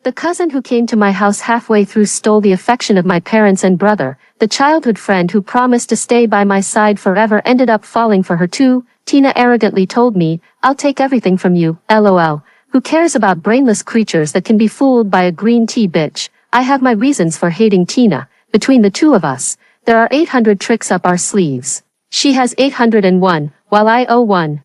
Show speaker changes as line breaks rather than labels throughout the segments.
The cousin who came to my house halfway through stole the affection of my parents and brother. The childhood friend who promised to stay by my side forever ended up falling for her too. Tina arrogantly told me, "I'll take everything from you, lol. Who cares about brainless creatures that can be fooled by a green tea bitch?" I have my reasons for hating Tina. Between the two of us, there are 800 tricks up our sleeves. She has 801, while I owe one.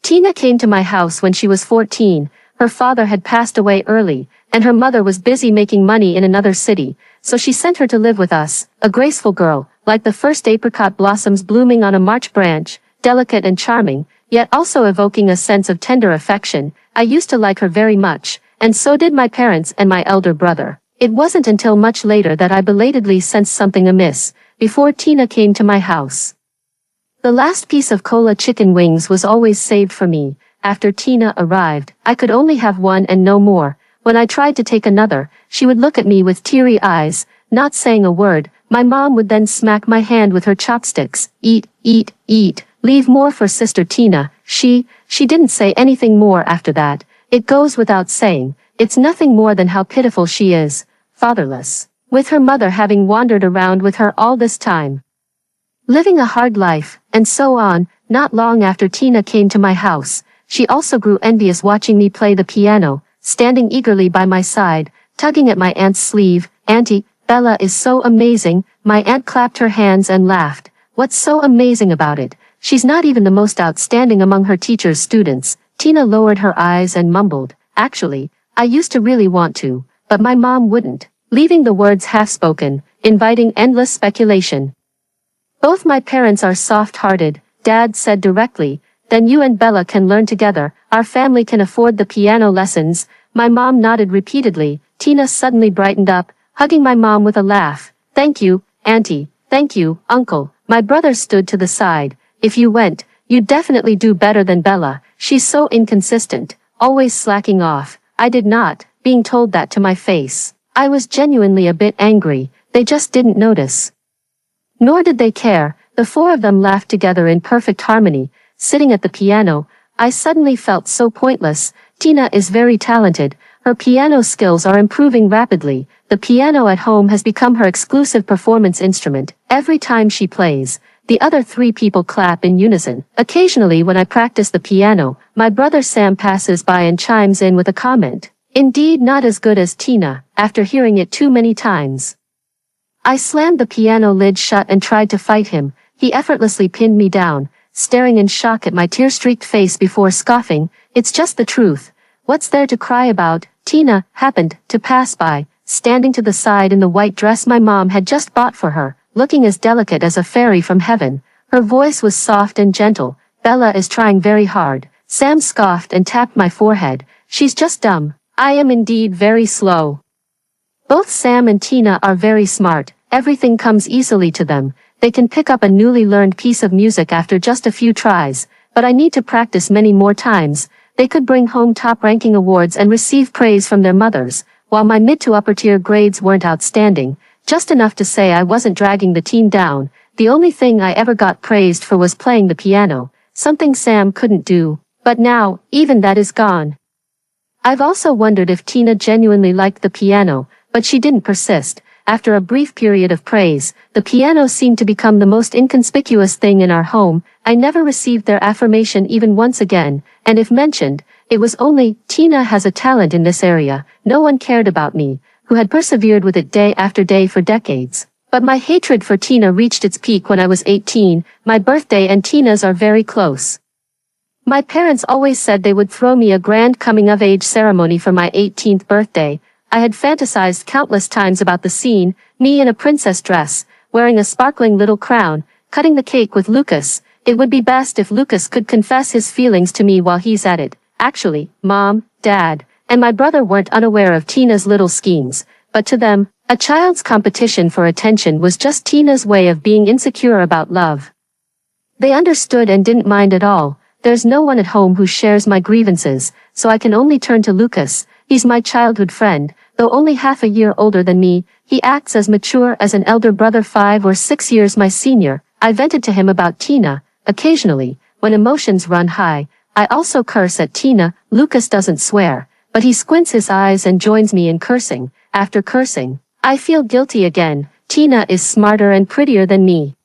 Tina came to my house when she was 14. Her father had passed away early, and her mother was busy making money in another city, so she sent her to live with us, a graceful girl, like the first apricot blossoms blooming on a March branch, delicate and charming, yet also evoking a sense of tender affection. I used to like her very much, and so did my parents and my elder brother. It wasn't until much later that I belatedly sensed something amiss, before Tina came to my house. The last piece of cola chicken wings was always saved for me. After Tina arrived, I could only have one and no more. When I tried to take another, she would look at me with teary eyes, not saying a word. My mom would then smack my hand with her chopsticks. "Eat, eat, eat. Leave more for Sister Tina." She didn't say anything more after that. It goes without saying, it's nothing more than how pitiful she is, fatherless, with her mother having wandered around with her all this time, living a hard life, and so on. Not long after Tina came to my house, she also grew envious watching me play the piano, standing eagerly by my side, tugging at my aunt's sleeve. "Auntie, Bella is so amazing." My aunt clapped her hands and laughed. "What's so amazing about it? She's not even the most outstanding among her teacher's students." Tina lowered her eyes and mumbled, "Actually, I used to really want to, but my mom wouldn't," leaving the words half-spoken, inviting endless speculation. "Both my parents are soft-hearted," Dad said directly. "Then you and Bella can learn together. Our family can afford the piano lessons." My mom nodded repeatedly. Tina suddenly brightened up, hugging my mom with a laugh. "Thank you, Auntie. Thank you, Uncle." My brother stood to the side. "If you went, you'd definitely do better than Bella. She's so inconsistent, always slacking off." I did not, being told that to my face. I was genuinely a bit angry. They just didn't notice. Nor did they care. The four of them laughed together in perfect harmony. Sitting at the piano, I suddenly felt so pointless. Tina is very talented. Her piano skills are improving rapidly. The piano at home has become her exclusive performance instrument. Every time she plays, the other three people clap in unison. Occasionally when I practice the piano, my brother Sam passes by and chimes in with a comment. Indeed, not as good as Tina, after hearing it too many times. I slammed the piano lid shut and tried to fight him. He effortlessly pinned me down, staring in shock at my tear-streaked face before scoffing, "It's just the truth. What's there to cry about?" Tina happened to pass by, standing to the side in the white dress my mom had just bought for her, looking as delicate as a fairy from heaven. Her voice was soft and gentle. "Bella is trying very hard." Sam scoffed and tapped my forehead. "She's just dumb." I am indeed very slow. Both Sam and Tina are very smart. Everything comes easily to them. They can pick up a newly learned piece of music after just a few tries, but I need to practice many more times. They could bring home top-ranking awards and receive praise from their mothers, while my mid to upper-tier grades weren't outstanding, just enough to say I wasn't dragging the team down. The only thing I ever got praised for was playing the piano, something Sam couldn't do. But now, even that is gone. I've also wondered if Tina genuinely liked the piano, but she didn't persist. After a brief period of praise, the piano seemed to become the most inconspicuous thing in our home. I never received their affirmation even once again, and if mentioned, it was only, "Tina has a talent in this area." No one cared about me, who had persevered with it day after day for decades. But my hatred for Tina reached its peak when I was 18. My birthday and Tina's are very close. My parents always said they would throw me a grand coming-of-age ceremony for my 18th birthday. I had fantasized countless times about the scene, me in a princess dress, wearing a sparkling little crown, cutting the cake with Lucas. It would be best if Lucas could confess his feelings to me while he's at it. Actually, Mom, Dad, and my brother weren't unaware of Tina's little schemes, but to them, a child's competition for attention was just Tina's way of being insecure about love. They understood and didn't mind at all. There's no one at home who shares my grievances, so I can only turn to Lucas. He's my childhood friend, though only half a year older than me. He acts as mature as an elder brother, 5 or 6 years my senior. I vented to him about Tina. Occasionally, when emotions run high, I also curse at Tina. Lucas doesn't swear, But he squints his eyes and joins me in cursing. After cursing, I feel guilty again. Tina is smarter and prettier than me.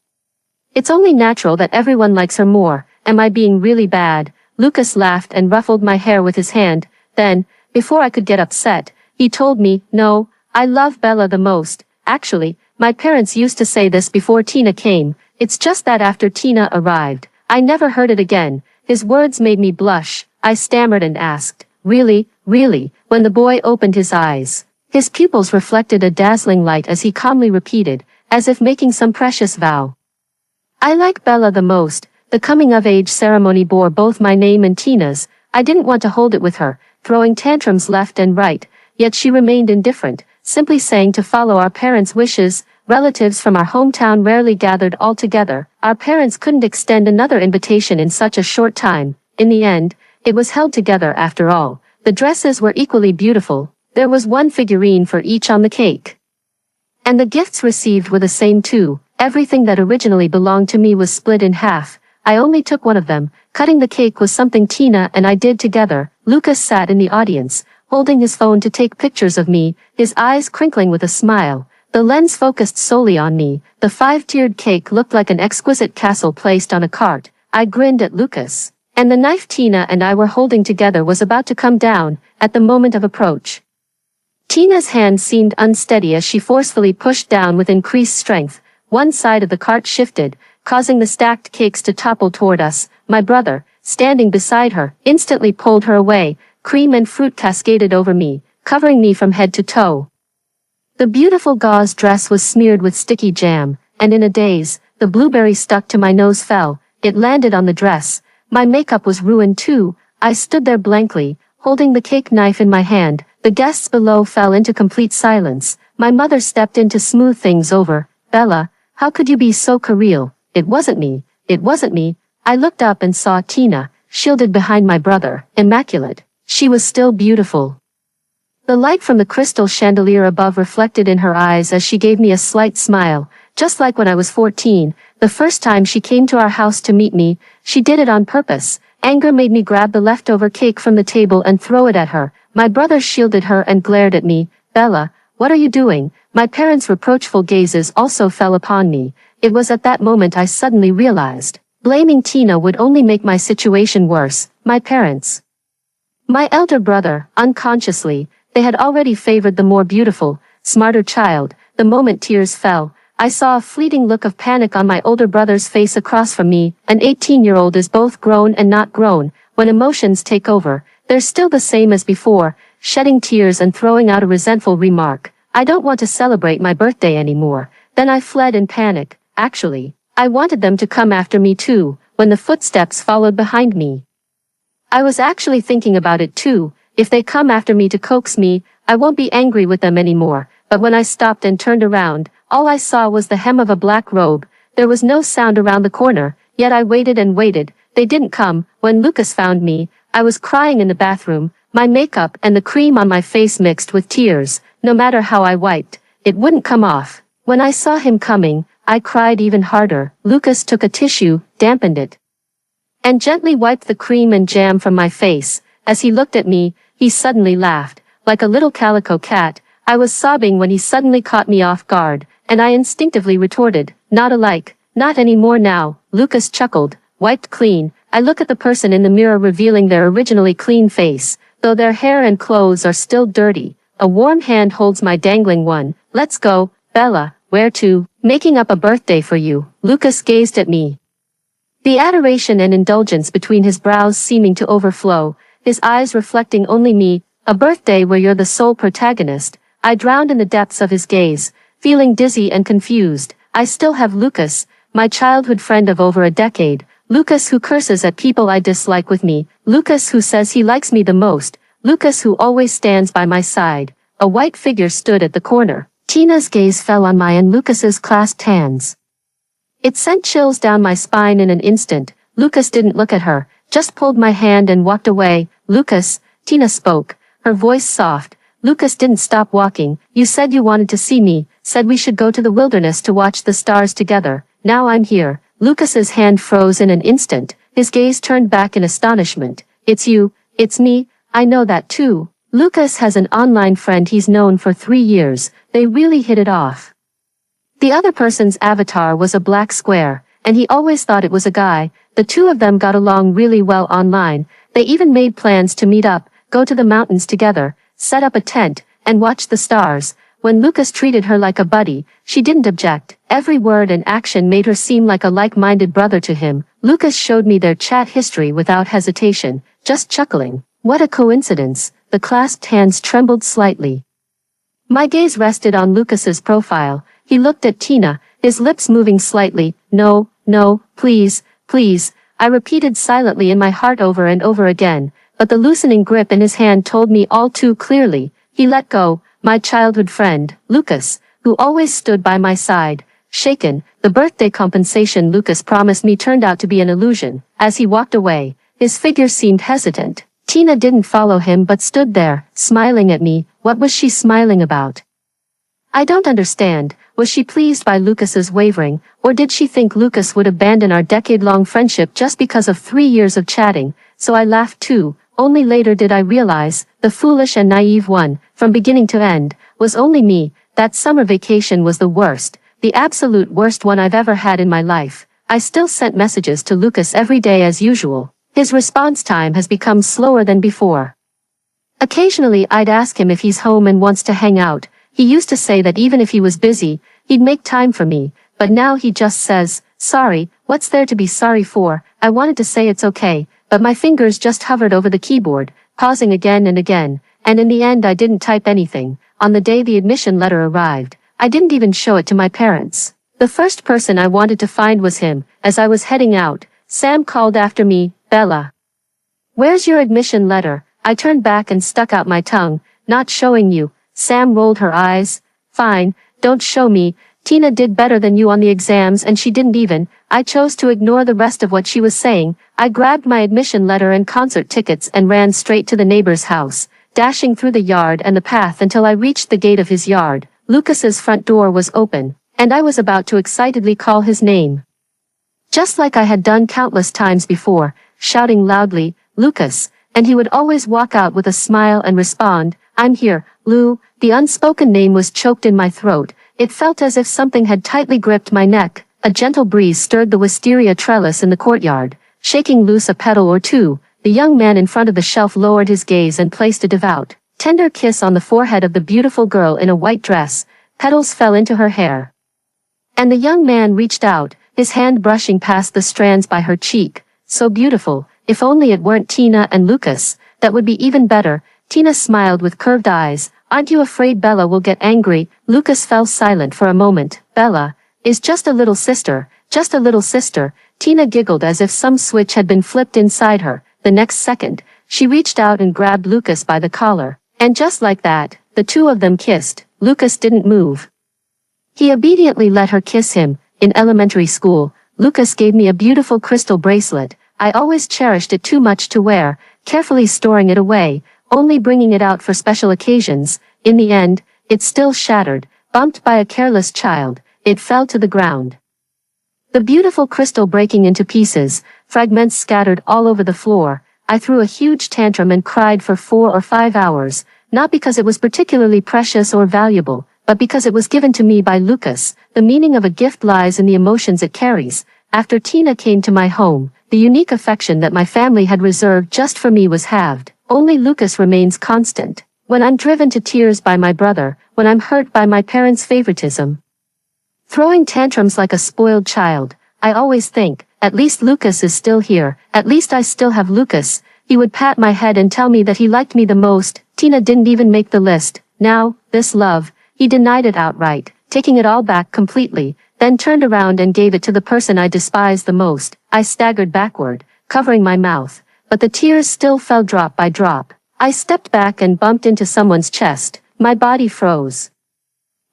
It's only natural that everyone likes her more. Am I being really bad? Lucas laughed and ruffled my hair with his hand. Then, before I could get upset, he told me, no, I love Bella the most. Actually, my parents used to say this before Tina came. It's just that after Tina arrived, I never heard it again. His words made me blush. I stammered and asked, really, really, when the boy opened his eyes. His pupils reflected a dazzling light as he calmly repeated, as if making some precious vow. I like Bella the most. The coming-of-age ceremony bore both my name and Tina's. I didn't want to hold it with her, throwing tantrums left and right, yet she remained indifferent, simply saying to follow our parents' wishes. Relatives from our hometown rarely gathered all together. Our parents couldn't extend another invitation in such a short time. In the end, it was held together after all. The dresses were equally beautiful. There was one figurine for each on the cake. And the gifts received were the same too. Everything that originally belonged to me was split in half. I only took one of them. Cutting the cake was something Tina and I did together. Lucas sat in the audience, holding his phone to take pictures of me, his eyes crinkling with a smile. The lens focused solely on me. The 5-tiered cake looked like an exquisite castle placed on a cart. I grinned at Lucas. And the knife Tina and I were holding together was about to come down, at the moment of approach. Tina's hand seemed unsteady as she forcefully pushed down with increased strength. One side of the cart shifted, causing the stacked cakes to topple toward us. My brother, standing beside her, instantly pulled her away. Cream and fruit cascaded over me, covering me from head to toe. The beautiful gauze dress was smeared with sticky jam, and in a daze, the blueberry stuck to my nose fell. It landed on the dress. My makeup was ruined too. I stood there blankly, holding the cake knife in my hand. The guests below fell into complete silence. My mother stepped in to smooth things over. Bella, how could you be so surreal? It wasn't me. It wasn't me. I looked up and saw Tina, shielded behind my brother, immaculate. She was still beautiful. The light from the crystal chandelier above reflected in her eyes as she gave me a slight smile. Just like when I was 14, the first time she came to our house to meet me, she did it on purpose. Anger made me grab the leftover cake from the table and throw it at her. My brother shielded her and glared at me. Bella, what are you doing? My parents' reproachful gazes also fell upon me. It was at that moment I suddenly realized. Blaming Tina would only make my situation worse. My parents. My elder brother, unconsciously, they had already favored the more beautiful, smarter child. The moment tears fell, I saw a fleeting look of panic on my older brother's face across from me. An 18-year-old is both grown and not grown. When emotions take over, they're still the same as before, shedding tears and throwing out a resentful remark. I don't want to celebrate my birthday anymore. Then I fled in panic. Actually, I wanted them to come after me too, when the footsteps followed behind me. I was actually thinking about it too. If they come after me to coax me, I won't be angry with them anymore. But when I stopped and turned around, all I saw was the hem of a black robe. There was no sound around the corner, yet I waited and waited. They didn't come. When Lucas found me, I was crying in the bathroom, my makeup and the cream on my face mixed with tears. No matter how I wiped, it wouldn't come off. When I saw him coming, I cried even harder. Lucas took a tissue, dampened it, and gently wiped the cream and jam from my face. As he looked at me, he suddenly laughed, like a little calico cat. I was sobbing when he suddenly caught me off guard, and I instinctively retorted, not alike, not anymore now. Lucas chuckled, wiped clean. I look at the person in the mirror revealing their originally clean face, though their hair and clothes are still dirty. A warm hand holds my dangling one. Let's go, Bella. Where to? Making up a birthday for you. Lucas gazed at me, the adoration and indulgence between his brows seeming to overflow, his eyes reflecting only me. A birthday where you're the sole protagonist. I drowned in the depths of his gaze, feeling dizzy and confused. I still have Lucas, my childhood friend of over a decade. Lucas who curses at people I dislike with me. Lucas who says he likes me the most. Lucas who always stands by my side. A white figure stood at the corner. Tina's gaze fell on my and Lucas's clasped hands. It sent chills down my spine in an instant. Lucas didn't look at her, just pulled my hand and walked away. Lucas, Tina spoke, her voice soft. Lucas didn't stop walking. You said you wanted to see me, said we should go to the wilderness to watch the stars together. Now I'm here. Lucas's hand froze in an instant. His gaze turned back in astonishment. It's you, it's me, I know that too. Lucas has an online friend he's known for 3 years. They really hit it off. The other person's avatar was a black square, and he always thought it was a guy. The two of them got along really well online. They even made plans to meet up, go to the mountains together, set up a tent, and watch the stars. When Lucas treated her like a buddy, she didn't object. Every word and action made her seem like a like-minded brother to him. Lucas showed me their chat history without hesitation, just chuckling. What a coincidence. The clasped hands trembled slightly. My gaze rested on Lucas's profile. He looked at Tina, his lips moving slightly. No, no, please, please. I repeated silently in my heart over and over again, but the loosening grip in his hand told me all too clearly. He let go. My childhood friend, Lucas, who always stood by my side. Shaken, the birthday compensation Lucas promised me turned out to be an illusion. As he walked away, his figure seemed hesitant. Tina didn't follow him but stood there, smiling at me. What was she smiling about? I don't understand. Was she pleased by Lucas's wavering, or did she think Lucas would abandon our decade-long friendship just because of 3 years of chatting? So I laughed too. Only later did I realize, the foolish and naive one, from beginning to end, was only me. That summer vacation was the worst, the absolute worst one I've ever had in my life. I still sent messages to Lucas every day as usual. His response time has become slower than before. Occasionally I'd ask him if he's home and wants to hang out. He used to say that even if he was busy, he'd make time for me, but now he just says, sorry, what's there to be sorry for? I wanted to say it's okay, but my fingers just hovered over the keyboard, pausing again and again, and in the end I didn't type anything. On the day the admission letter arrived, I didn't even show it to my parents. The first person I wanted to find was him. As I was heading out, Sam called after me, Bella. Where's your admission letter? I turned back and stuck out my tongue. Not showing you. Sam rolled her eyes. Fine, don't show me. Tina did better than you on the exams and she didn't even. I chose to ignore the rest of what she was saying. I grabbed my admission letter and concert tickets and ran straight to the neighbor's house, dashing through the yard and the path until I reached the gate of his yard. Lucas's front door was open, and I was about to excitedly call his name. Just like I had done countless times before, shouting loudly, Lucas, and he would always walk out with a smile and respond, I'm here, Lou. The unspoken name was choked in my throat. It felt as if something had tightly gripped my neck. A gentle breeze stirred the wisteria trellis in the courtyard, shaking loose a petal or two. The young man in front of the shelf lowered his gaze and placed a devout, tender kiss on the forehead of the beautiful girl in a white dress. Petals fell into her hair. And the young man reached out, his hand brushing past the strands by her cheek. So beautiful. If only it weren't Tina and Lucas, that would be even better. Tina smiled with curved eyes. Aren't you afraid Bella will get angry? Lucas fell silent for a moment. Bella is just a little sister, just a little sister. Tina giggled as if some switch had been flipped inside her. The next second, she reached out and grabbed Lucas by the collar. And just like that, the two of them kissed. Lucas didn't move. He obediently let her kiss him. In elementary school, Lucas gave me a beautiful crystal bracelet. I always cherished it too much to wear, carefully storing it away, only bringing it out for special occasions. In the end, it still shattered, bumped by a careless child. It fell to the ground. The beautiful crystal breaking into pieces, fragments scattered all over the floor. I threw a huge tantrum and cried for 4 or 5 hours, not because it was particularly precious or valuable, but because it was given to me by Lucas. The meaning of a gift lies in the emotions it carries. After Tina came to my home, the unique affection that my family had reserved just for me was halved. Only Lucas remains constant. When I'm driven to tears by my brother, when I'm hurt by my parents' favoritism, throwing tantrums like a spoiled child, I always think, at least Lucas is still here, at least I still have Lucas. He would pat my head and tell me that he liked me the most. Tina didn't even make the list. Now, this love, he denied it outright, taking it all back completely, then turned around and gave it to the person I despised the most. I staggered backward, covering my mouth, but the tears still fell drop by drop. I stepped back and bumped into someone's chest. My body froze.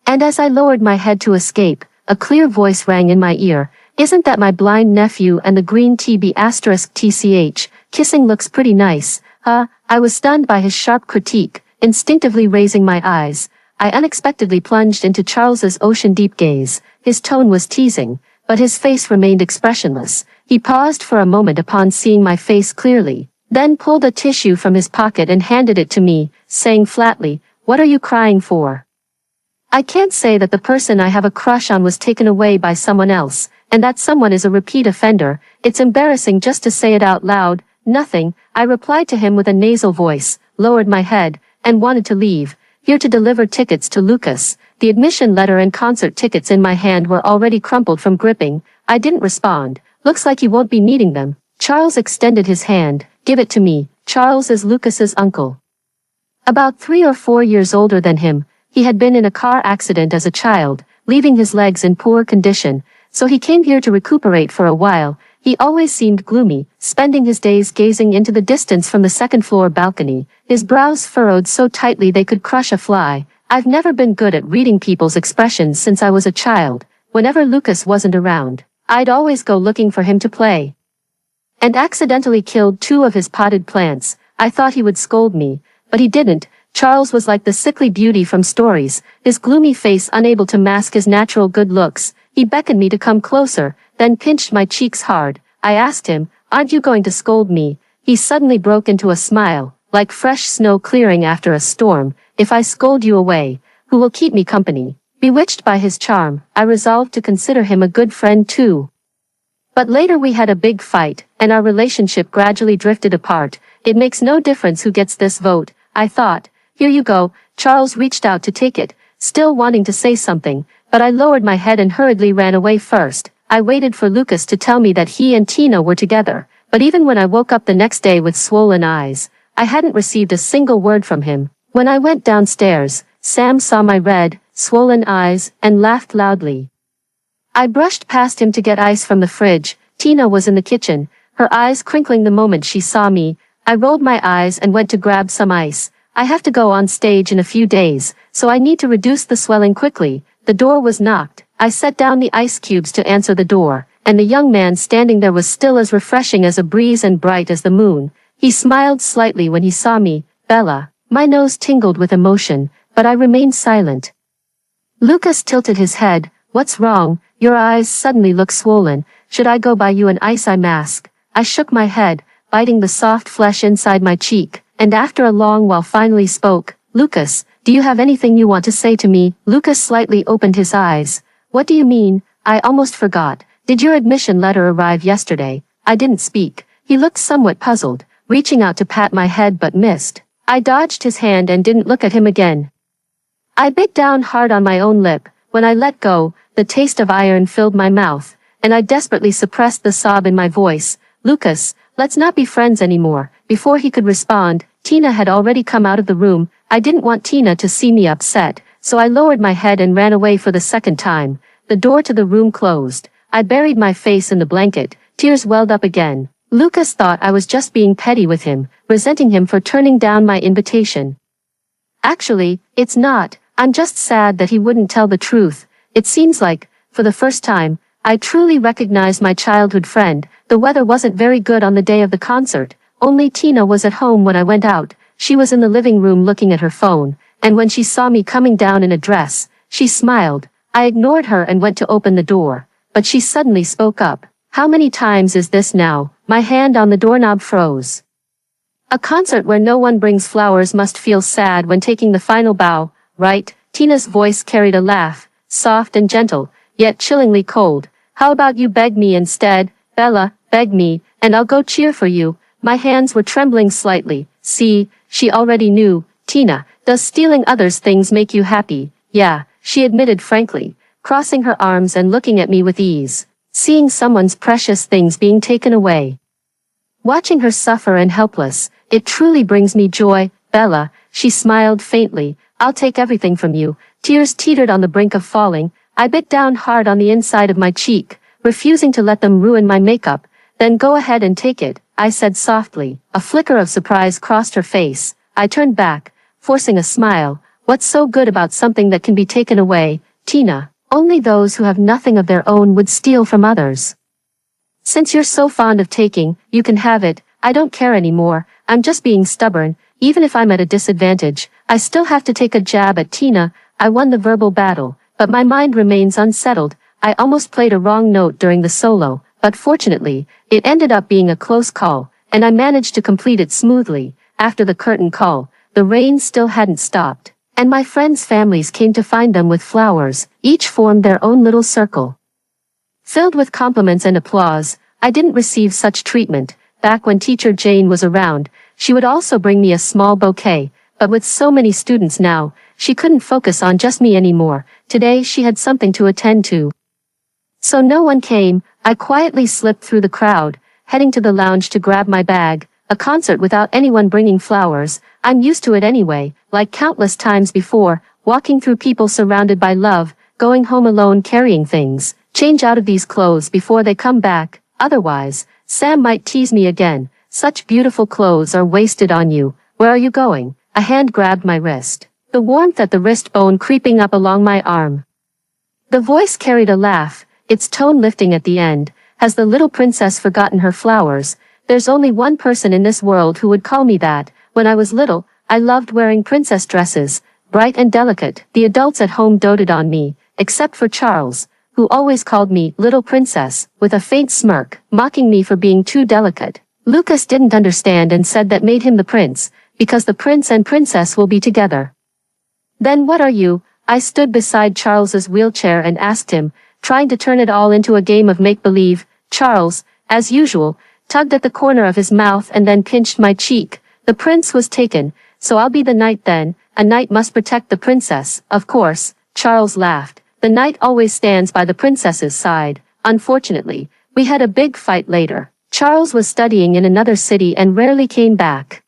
And as I lowered my head to escape, a clear voice rang in my ear. Isn't that my blind nephew and the green TB*TCH? Kissing looks pretty nice, huh? I was stunned by his sharp critique, instinctively raising my eyes. I unexpectedly plunged into Charles's ocean-deep gaze. His tone was teasing, but his face remained expressionless. He paused for a moment upon seeing my face clearly, then pulled a tissue from his pocket and handed it to me. saying flatly, "What are you crying for?" I can't say that the person I have a crush on was taken away by someone else, and that someone is a repeat offender. It's embarrassing just to say it out loud. Nothing, I replied to him with a nasal voice, lowered my head, and wanted to leave, here to deliver tickets to Lucas. The admission letter and concert tickets in my hand were already crumpled from gripping. I didn't respond. Looks like you won't be needing them. Charles extended his hand. Give it to me. Charles is Lucas's uncle. About 3 or 4 years older than him, he had been in a car accident as a child, leaving his legs in poor condition, so he came here to recuperate for a while. He always seemed gloomy, spending his days gazing into the distance from the second-floor balcony, his brows furrowed so tightly they could crush a fly. I've never been good at reading people's expressions since I was a child. Whenever Lucas wasn't around, I'd always go looking for him to play. And accidentally killed 2 of his potted plants. I thought he would scold me, but he didn't. Charles was like the sickly beauty from stories, his gloomy face unable to mask his natural good looks. He beckoned me to come closer, then pinched my cheeks hard. I asked him, "Aren't you going to scold me?" He suddenly broke into a smile, like fresh snow clearing after a storm. "If I scold you away, who will keep me company?" Bewitched by his charm, I resolved to consider him a good friend too. But later we had a big fight, and our relationship gradually drifted apart. It makes no difference who gets this vote, I thought. Here you go. Charles reached out to take it, still wanting to say something, but I lowered my head and hurriedly ran away first. I waited for Lucas to tell me that he and Tina were together, but even when I woke up the next day with swollen eyes, I hadn't received a single word from him. When I went downstairs, Sam saw my red, swollen eyes, and laughed loudly. I brushed past him to get ice from the fridge. Tina was in the kitchen, her eyes crinkling the moment she saw me. I rolled my eyes and went to grab some ice. I have to go on stage in a few days, so I need to reduce the swelling quickly. The door was knocked. I set down the ice cubes to answer the door, and the young man standing there was still as refreshing as a breeze and bright as the moon. He smiled slightly when he saw me. "Bella." My nose tingled with emotion, but I remained silent. Lucas tilted his head. "What's wrong? Your eyes suddenly look swollen. Should I go buy you an ice eye mask?" I shook my head, biting the soft flesh inside my cheek, and after a long while finally spoke. "Lucas, do you have anything you want to say to me?" Lucas slightly opened his eyes. "What do you mean? I almost forgot. Did your admission letter arrive yesterday?" I didn't speak. He looked somewhat puzzled, reaching out to pat my head but missed. I dodged his hand and didn't look at him again. I bit down hard on my own lip. When I let go, the taste of iron filled my mouth, and I desperately suppressed the sob in my voice. "Lucas, let's not be friends anymore." Before he could respond, Tina had already come out of the room. I didn't want Tina to see me upset, so I lowered my head and ran away for the second time. The door to the room closed. I buried my face in the blanket. Tears welled up again. Lucas thought I was just being petty with him, resenting him for turning down my invitation. Actually, it's not. I'm just sad that he wouldn't tell the truth. It seems like, for the first time, I truly recognized my childhood friend. The weather wasn't very good on the day of the concert. Only Tina was at home when I went out. She was in the living room looking at her phone, and when she saw me coming down in a dress, she smiled. I ignored her and went to open the door, but she suddenly spoke up. "How many times is this now?" My hand on the doorknob froze. A concert where no one brings flowers must feel sad when taking the final bow, right? Tina's voice carried a laugh, soft and gentle, yet chillingly cold. "How about you beg me instead, Bella? Beg me, and I'll go cheer for you." My hands were trembling slightly. See, she already knew. "Tina, does stealing others' things make you happy?" "Yeah," she admitted frankly, crossing her arms and looking at me with ease. Seeing someone's precious things being taken away, watching her suffer and helpless, it truly brings me joy. "Bella," she smiled faintly, "I'll take everything from you." Tears teetered on the brink of falling. I bit down hard on the inside of my cheek, refusing to let them ruin my makeup. "Then go ahead and take it," I said softly. A flicker of surprise crossed her face. I turned back, forcing a smile. "What's so good about something that can be taken away, Tina? Only those who have nothing of their own would steal from others. Since you're so fond of taking, you can have it. I don't care anymore. I'm just being stubborn. Even if I'm at a disadvantage, I still have to take a jab at Tina." I won the verbal battle, but my mind remains unsettled. I almost played a wrong note during the solo, but fortunately, it ended up being a close call, and I managed to complete it smoothly. After the curtain call, the rain still hadn't stopped, and my friends' families came to find them with flowers, each formed their own little circle. Filled with compliments and applause, I didn't receive such treatment. Back when Teacher Jane was around, she would also bring me a small bouquet, but with so many students now, she couldn't focus on just me anymore. Today she had something to attend to. So no one came. I quietly slipped through the crowd, heading to the lounge to grab my bag. A concert without anyone bringing flowers. I'm used to it anyway, like countless times before, walking through people surrounded by love, going home alone carrying things. Change out of these clothes before they come back, otherwise, Sam might tease me again. Such beautiful clothes are wasted on you. Where are you going? A hand grabbed my wrist, the warmth at the wrist bone creeping up along my arm. The voice carried a laugh, its tone lifting at the end. Has the little princess forgotten her flowers? There's only one person in this world who would call me that. When I was little, I loved wearing princess dresses, bright and delicate. The adults at home doted on me, except for Charles, who always called me Little Princess, with a faint smirk, mocking me for being too delicate. Lucas didn't understand and said that made him the prince, because the prince and princess will be together. Then what are you? I stood beside Charles's wheelchair and asked him, trying to turn it all into a game of make-believe. Charles, as usual, tugged at the corner of his mouth and then pinched my cheek. The prince was taken, so I'll be the knight then. A knight must protect the princess, of course. Charles laughed. The knight always stands by the princess's side. Unfortunately, we had a big fight later. Charles was studying in another city and rarely came back.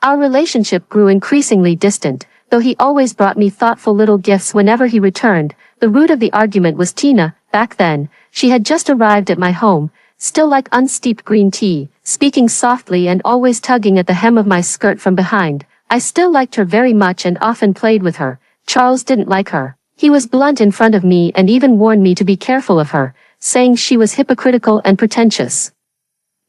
Our relationship grew increasingly distant, though he always brought me thoughtful little gifts whenever he returned. The root of the argument was Tina. Back then, she had just arrived at my home, still like unsteeped green tea, speaking softly and always tugging at the hem of my skirt from behind. I still liked her very much and often played with her. Charles didn't like her. He was blunt in front of me and even warned me to be careful of her, saying she was hypocritical and pretentious.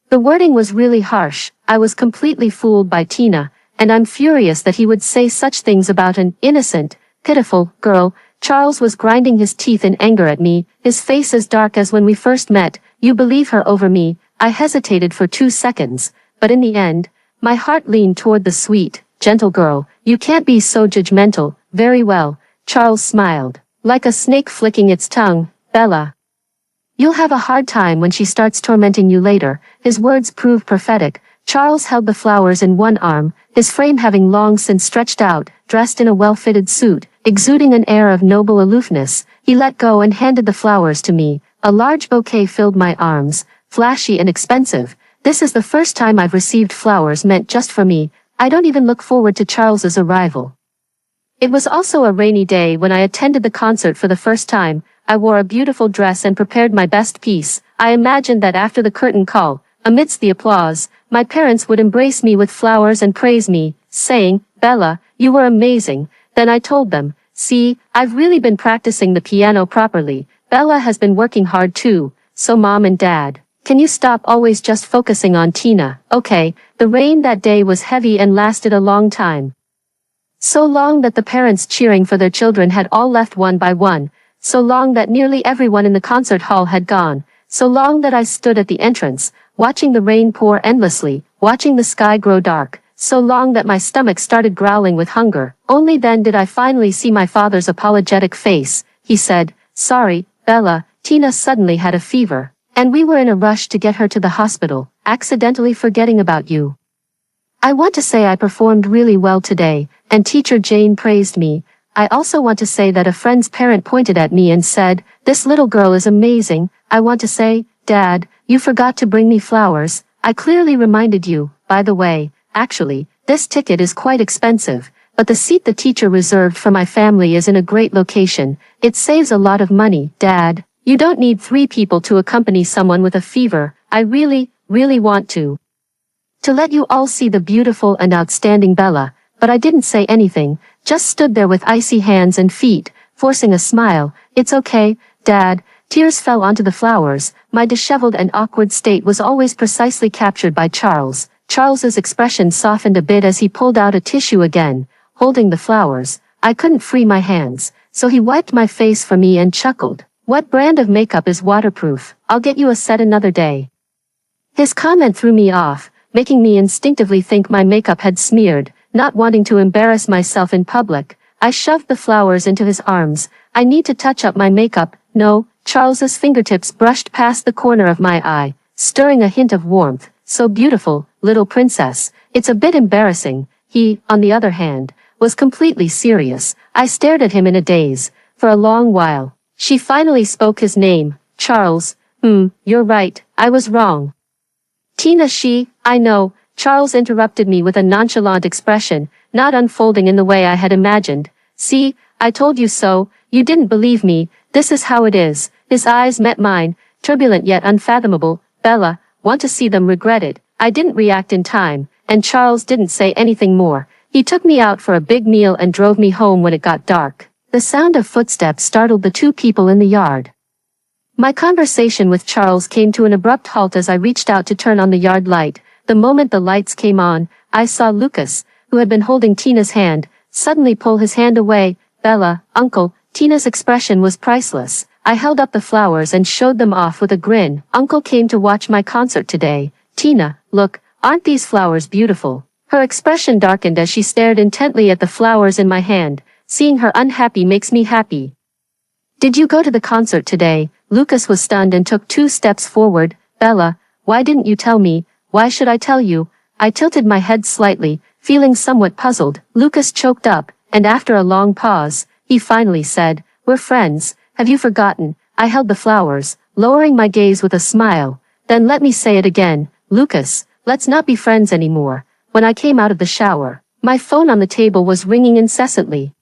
The wording was really harsh. I was completely fooled by Tina, and I'm furious that he would say such things about an innocent, pitiful girl. Charles was grinding his teeth in anger at me, his face as dark as when we first met. You believe her over me? I hesitated for 2 seconds, but in the end, my heart leaned toward the sweet, gentle girl. You can't be so judgmental. Very well. Charles smiled, like a snake flicking its tongue. Bella, you'll have a hard time when she starts tormenting you later. His words proved prophetic. Charles held the flowers in one arm, his frame having long since stretched out, dressed in a well-fitted suit, exuding an air of noble aloofness. He let go and handed the flowers to me. A large bouquet filled my arms, flashy and expensive. This is the first time I've received flowers meant just for me. I don't even look forward to Charles's arrival. It was also a rainy day when I attended the concert for the first time. I wore a beautiful dress and prepared my best piece. I imagined that after the curtain call, amidst the applause, my parents would embrace me with flowers and praise me, saying, "Bella, you were amazing." Then I told them, "See, I've really been practicing the piano properly. Bella has been working hard too, so Mom and Dad, can you stop always just focusing on Tina?" Okay, the rain that day was heavy and lasted a long time. So long that the parents cheering for their children had all left one by one, so long that nearly everyone in the concert hall had gone, so long that I stood at the entrance, watching the rain pour endlessly, watching the sky grow dark, so long that my stomach started growling with hunger. Only then did I finally see my father's apologetic face. He said, "Sorry, Bella, Tina suddenly had a fever, and we were in a rush to get her to the hospital, accidentally forgetting about you. I want to say I performed really well today, and Teacher Jane praised me. I also want to say that a friend's parent pointed at me and said, 'This little girl is amazing.' I want to say, Dad, you forgot to bring me flowers. I clearly reminded you. By the way, actually, this ticket is quite expensive, but the seat the teacher reserved for my family is in a great location. It saves a lot of money. Dad, you don't need 3 people to accompany someone with a fever. I really, really want to let you all see the beautiful and outstanding Bella." But I didn't say anything, just stood there with icy hands and feet, forcing a smile. "It's okay, Dad." Tears fell onto the flowers. My disheveled and awkward state was always precisely captured by Charles. Charles's expression softened a bit as he pulled out a tissue again, holding the flowers. I couldn't free my hands, so he wiped my face for me and chuckled. "What brand of makeup is waterproof? I'll get you a set another day." His comment threw me off, making me instinctively think my makeup had smeared. not wanting to embarrass myself in public. I shoved the flowers into his arms. I need to touch up my makeup. No, Charles's fingertips brushed past the corner of my eye, stirring a hint of warmth. So beautiful, little princess. It's a bit embarrassing. He, on the other hand, was completely serious. I stared at him in a daze. For a long while, she finally spoke his name. Charles. You're right. I was wrong. Tina, I know. Charles interrupted me with a nonchalant expression, not unfolding in the way I had imagined. See, I told you so. You didn't believe me. This is how it is. His eyes met mine, turbulent yet unfathomable. Bella, want to see them regretted. I didn't react in time, and Charles didn't say anything more. He took me out for a big meal and drove me home when it got dark. The sound of footsteps startled the two people in the yard. My conversation with Charles came to an abrupt halt as I reached out to turn on the yard light. The moment the lights came on, I saw Lucas, who had been holding Tina's hand, suddenly pull his hand away. Bella, Uncle. Tina's expression was priceless. I held up the flowers and showed them off with a grin. Uncle came to watch my concert today. Tina, look, aren't these flowers beautiful? Her expression darkened as she stared intently at the flowers in my hand. Seeing her unhappy makes me happy. Did you go to the concert today? Lucas was stunned and took 2 steps forward. Bella, why didn't you tell me? Why should I tell you? I tilted my head slightly, feeling somewhat puzzled. Lucas choked up, and after a long pause, he finally said, We're friends. Have you forgotten? I held the flowers, lowering my gaze with a smile. Then let me say it again. Lucas, let's not be friends anymore. When I came out of the shower, my phone on the table was ringing incessantly.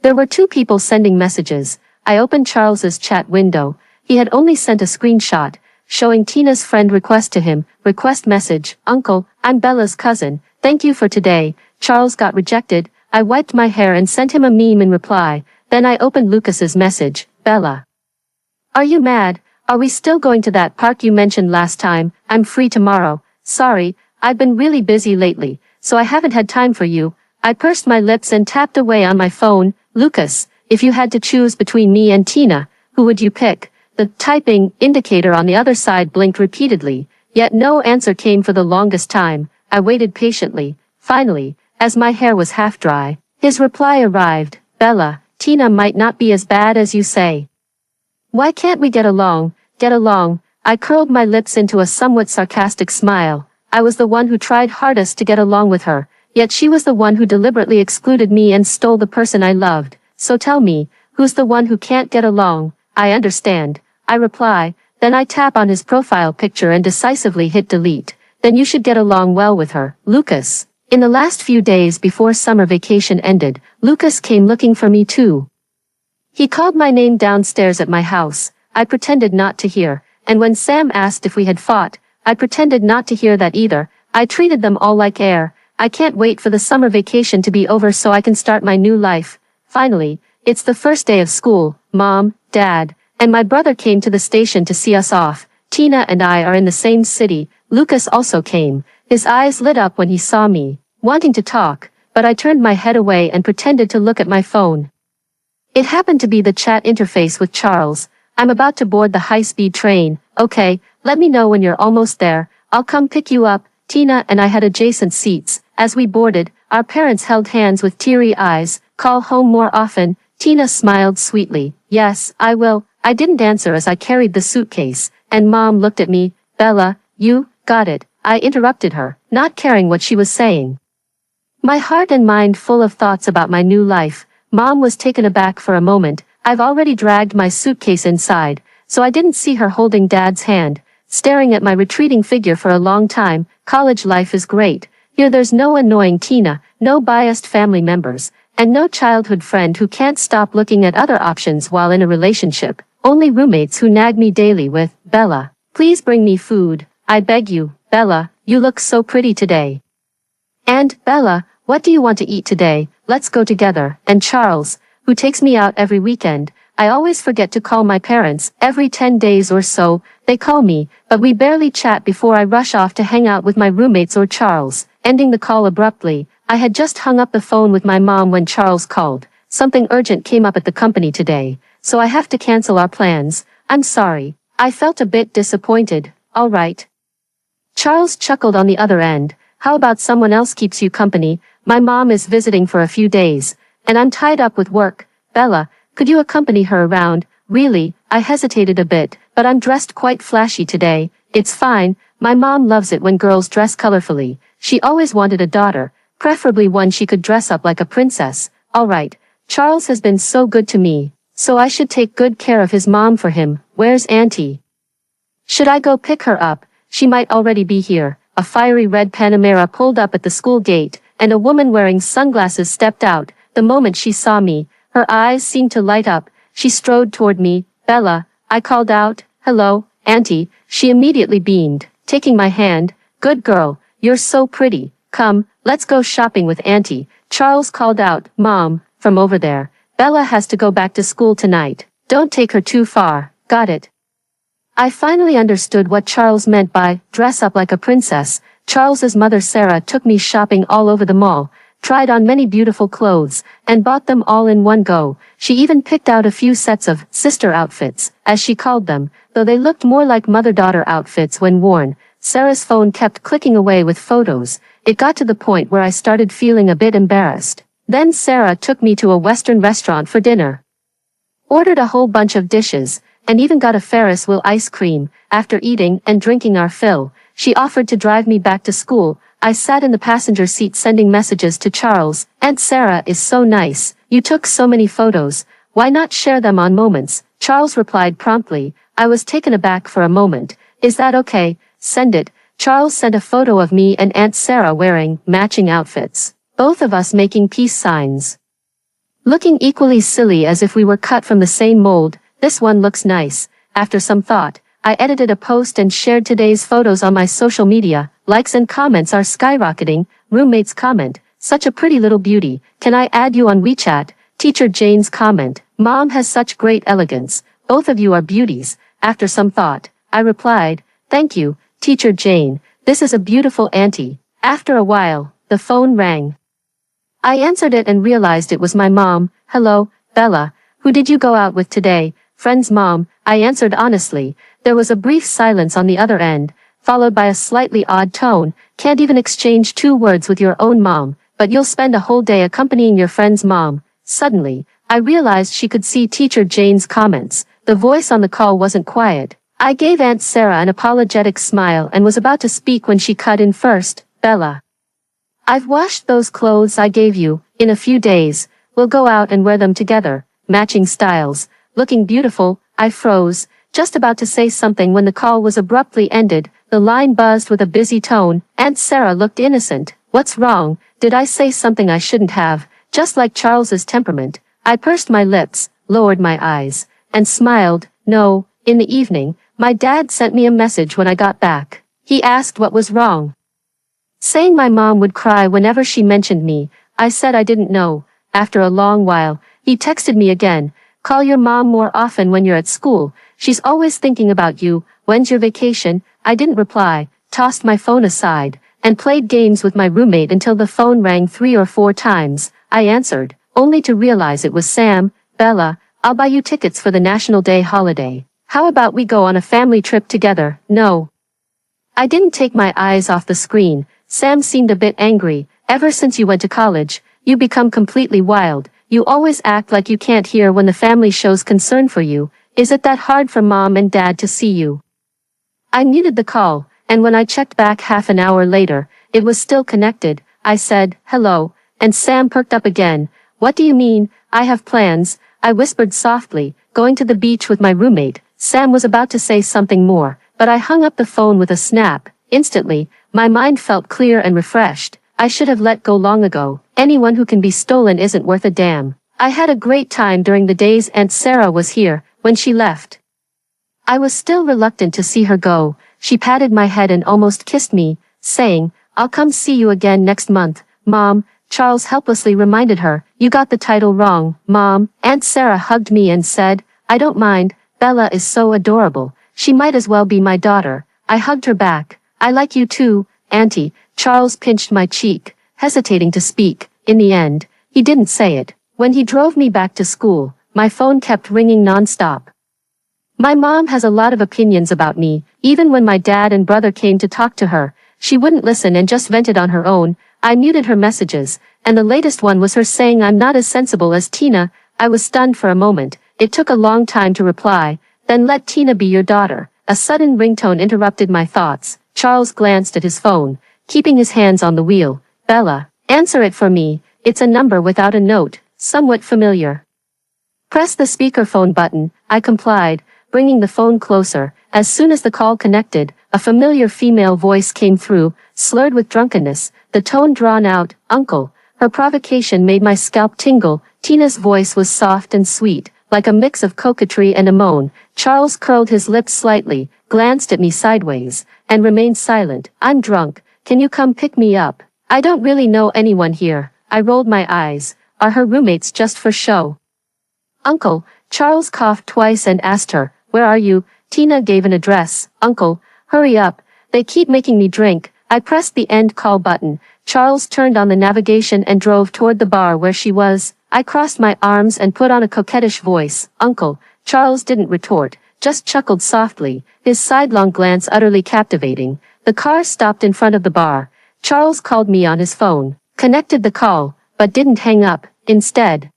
There were 2 people sending messages. I opened Charles's chat window. He had only sent a screenshot, showing Tina's friend request to him. Request message, Uncle, I'm Bella's cousin. Thank you for today. Charles got rejected. I wiped my hair and sent him a meme in reply. Then I opened Lucas's message. Bella. Are you mad? Are we still going to that park you mentioned last time? I'm free tomorrow. Sorry, I've been really busy lately, so I haven't had time for you. I pursed my lips and tapped away on my phone. Lucas, if you had to choose between me and Tina, who would you pick? The typing indicator on the other side blinked repeatedly, yet no answer came for the longest time. I waited patiently. Finally, as my hair was half dry, his reply arrived. Bella, Tina might not be as bad as you say. Why can't we get along? Get along? I curled my lips into a somewhat sarcastic smile. I was the one who tried hardest to get along with her, yet she was the one who deliberately excluded me and stole the person I loved. So tell me, who's the one who can't get along? I understand. I reply. Then I tap on his profile picture and decisively hit delete. Then you should get along well with her. Lucas. In the last few days before summer vacation ended, Lucas came looking for me too. He called my name downstairs at my house. I pretended not to hear, and when Sam asked if we had fought, I pretended not to hear that either. I treated them all like air. I can't wait for the summer vacation to be over so I can start my new life. Finally, it's the first day of school. Mom, Dad, and my brother came to the station to see us off. Tina and I are in the same city. Lucas also came. His eyes lit up when he saw me, wanting to talk, but I turned my head away and pretended to look at my phone. It happened to be the chat interface with Charles. I'm about to board the high-speed train. Okay, let me know when you're almost there. I'll come pick you up. Tina and I had adjacent seats. As we boarded, our parents held hands with teary eyes. Call home more often. Tina smiled sweetly. Yes, I will. I didn't answer as I carried the suitcase, and Mom looked at me. Bella, you got it. I interrupted her, not caring what she was saying. My heart and mind full of thoughts about my new life. Mom was taken aback for a moment. I've already dragged my suitcase inside, so I didn't see her holding Dad's hand, staring at my retreating figure for a long time. College life is great. Here there's no annoying Tina, no biased family members, and no childhood friend who can't stop looking at other options while in a relationship. Only roommates who nag me daily with, Bella, please bring me food. I beg you, Bella, you look so pretty today. And, Bella, what do you want to eat today? Let's go together. And Charles, who takes me out every weekend. I always forget to call my parents. Every 10 days or so, they call me, but we barely chat before I rush off to hang out with my roommates or Charles. Ending the call abruptly, I had just hung up the phone with my mom when Charles called. Something urgent came up at the company today, so I have to cancel our plans. I'm sorry. I felt a bit disappointed. All right. Charles chuckled on the other end. How about someone else keeps you company? My mom is visiting for a few days, and I'm tied up with work. Bella, could you accompany her around? Really, I hesitated a bit, but I'm dressed quite flashy today. It's fine, my mom loves it when girls dress colorfully. She always wanted a daughter, preferably one she could dress up like a princess. Alright, Charles has been so good to me, so I should take good care of his mom for him. Where's Auntie? Should I go pick her up? She might already be here. A fiery red Panamera pulled up at the school gate, and a woman wearing sunglasses stepped out. The moment she saw me, her eyes seemed to light up. She strode toward me. Bella, I called out. Hello, Auntie. She immediately beamed, taking my hand. Good girl, you're so pretty. Come, let's go shopping with Auntie. Charles called out, Mom, from over there. Bella has to go back to school tonight. Don't take her too far. Got it? I finally understood what Charles meant by dress up like a princess. Charles's mother Sarah took me shopping all over the mall, tried on many beautiful clothes, and bought them all in one go. She even picked out a few sets of sister outfits, as she called them, though they looked more like mother-daughter outfits when worn. Sarah's phone kept clicking away with photos. It got to the point where I started feeling a bit embarrassed. Then Sarah took me to a Western restaurant for dinner. Ordered a whole bunch of dishes, and even got a Ferris wheel ice cream. After eating and drinking our fill, she offered to drive me back to school. I sat in the passenger seat sending messages to Charles. Aunt Sarah is so nice. You took so many photos. Why not share them on Moments? Charles replied promptly. I was taken aback for a moment. Is that okay? Send it. Charles sent a photo of me and Aunt Sarah wearing matching outfits, both of us making peace signs, looking equally silly as if we were cut from the same mold. This one looks nice. After some thought, I edited a post and shared today's photos on my social media. Likes and comments are skyrocketing. Roommates comment, such a pretty little beauty. Can I add you on WeChat? Teacher Jane's comment, Mom has such great elegance. Both of you are beauties. After some thought, I replied, thank you, Teacher Jane. This is a beautiful auntie. After a while, the phone rang. I answered it and realized it was my mom. Hello, Bella. Who did you go out with today? Friend's mom, I answered honestly. There was a brief silence on the other end, followed by a slightly odd tone. Can't even exchange 2 words with your own mom, but you'll spend a whole day accompanying your friend's mom. Suddenly, I realized she could see Teacher Jane's comments. The voice on the call wasn't quiet. I gave Aunt Sarah an apologetic smile and was about to speak when she cut in first. Bella, I've washed those clothes I gave you. In a few days, we'll go out and wear them together. Matching styles. Looking beautiful. I froze, just about to say something when the call was abruptly ended. The line buzzed with a busy tone. Aunt Sarah looked innocent. What's wrong? Did I say something I shouldn't have? Just like Charles's temperament. I pursed my lips, lowered my eyes, and smiled. No. In the evening, my dad sent me a message when I got back. He asked what was wrong, saying my mom would cry whenever she mentioned me. I said I didn't know. After a long while, he texted me again. Call your mom more often when you're at school. She's always thinking about you. When's your vacation? I didn't reply, tossed my phone aside, and played games with my roommate until the phone rang 3 or 4 times. I answered, only to realize it was Sam. Bella, I'll buy you tickets for the National Day holiday. How about we go on a family trip together? No. I didn't take my eyes off the screen. Sam seemed a bit angry. Ever since you went to college, you become completely wild. You always act like you can't hear when the family shows concern for you. Is it that hard for mom and dad to see you? I muted the call, and when I checked back half an hour later, it was still connected. I said, hello, and Sam perked up again. What do you mean? I have plans, I whispered softly, going to the beach with my roommate. Sam was about to say something more, but I hung up the phone with a snap. Instantly, my mind felt clear and refreshed. I should have let go long ago. Anyone who can be stolen isn't worth a damn. I had a great time during the days Aunt Sarah was here. When she left, I was still reluctant to see her go. She patted my head and almost kissed me, saying, I'll come see you again next month. Mom, Charles helplessly reminded her, you got the title wrong. Mom, Aunt Sarah hugged me and said, I don't mind. Bella is so adorable. She might as well be my daughter. I hugged her back. I like you too, Auntie. Charles pinched my cheek, hesitating to speak. In the end, he didn't say it. When he drove me back to school, my phone kept ringing nonstop. My mom has a lot of opinions about me. Even when my dad and brother came to talk to her, she wouldn't listen and just vented on her own. I muted her messages, and the latest one was her saying I'm not as sensible as Tina. I was stunned for a moment. It took a long time to reply. Then let Tina be your daughter. A sudden ringtone interrupted my thoughts. Charles glanced at his phone, keeping his hands on the wheel. Bella, answer it for me. It's a number without a note, somewhat familiar. Press the speakerphone button. I complied, bringing the phone closer. As soon as the call connected, a familiar female voice came through, slurred with drunkenness, the tone drawn out. Uncle. Her provocation made my scalp tingle. Tina's voice was soft and sweet, like a mix of coquetry and a moan. Charles curled his lips slightly, glanced at me sideways, and remained silent. I'm drunk. Can you come pick me up? I don't really know anyone here. I rolled my eyes. Are her roommates just for show? Uncle. Charles coughed twice and asked her, where are you? Tina gave an address. Uncle, hurry up. They keep making me drink. I pressed the end call button. Charles turned on the navigation and drove toward the bar where she was. I crossed my arms and put on a coquettish voice. Uncle. Charles didn't retort, just chuckled softly, his sidelong glance utterly captivating. The car stopped in front of the bar. Charles called me on his phone, connected the call, but didn't hang up. Instead,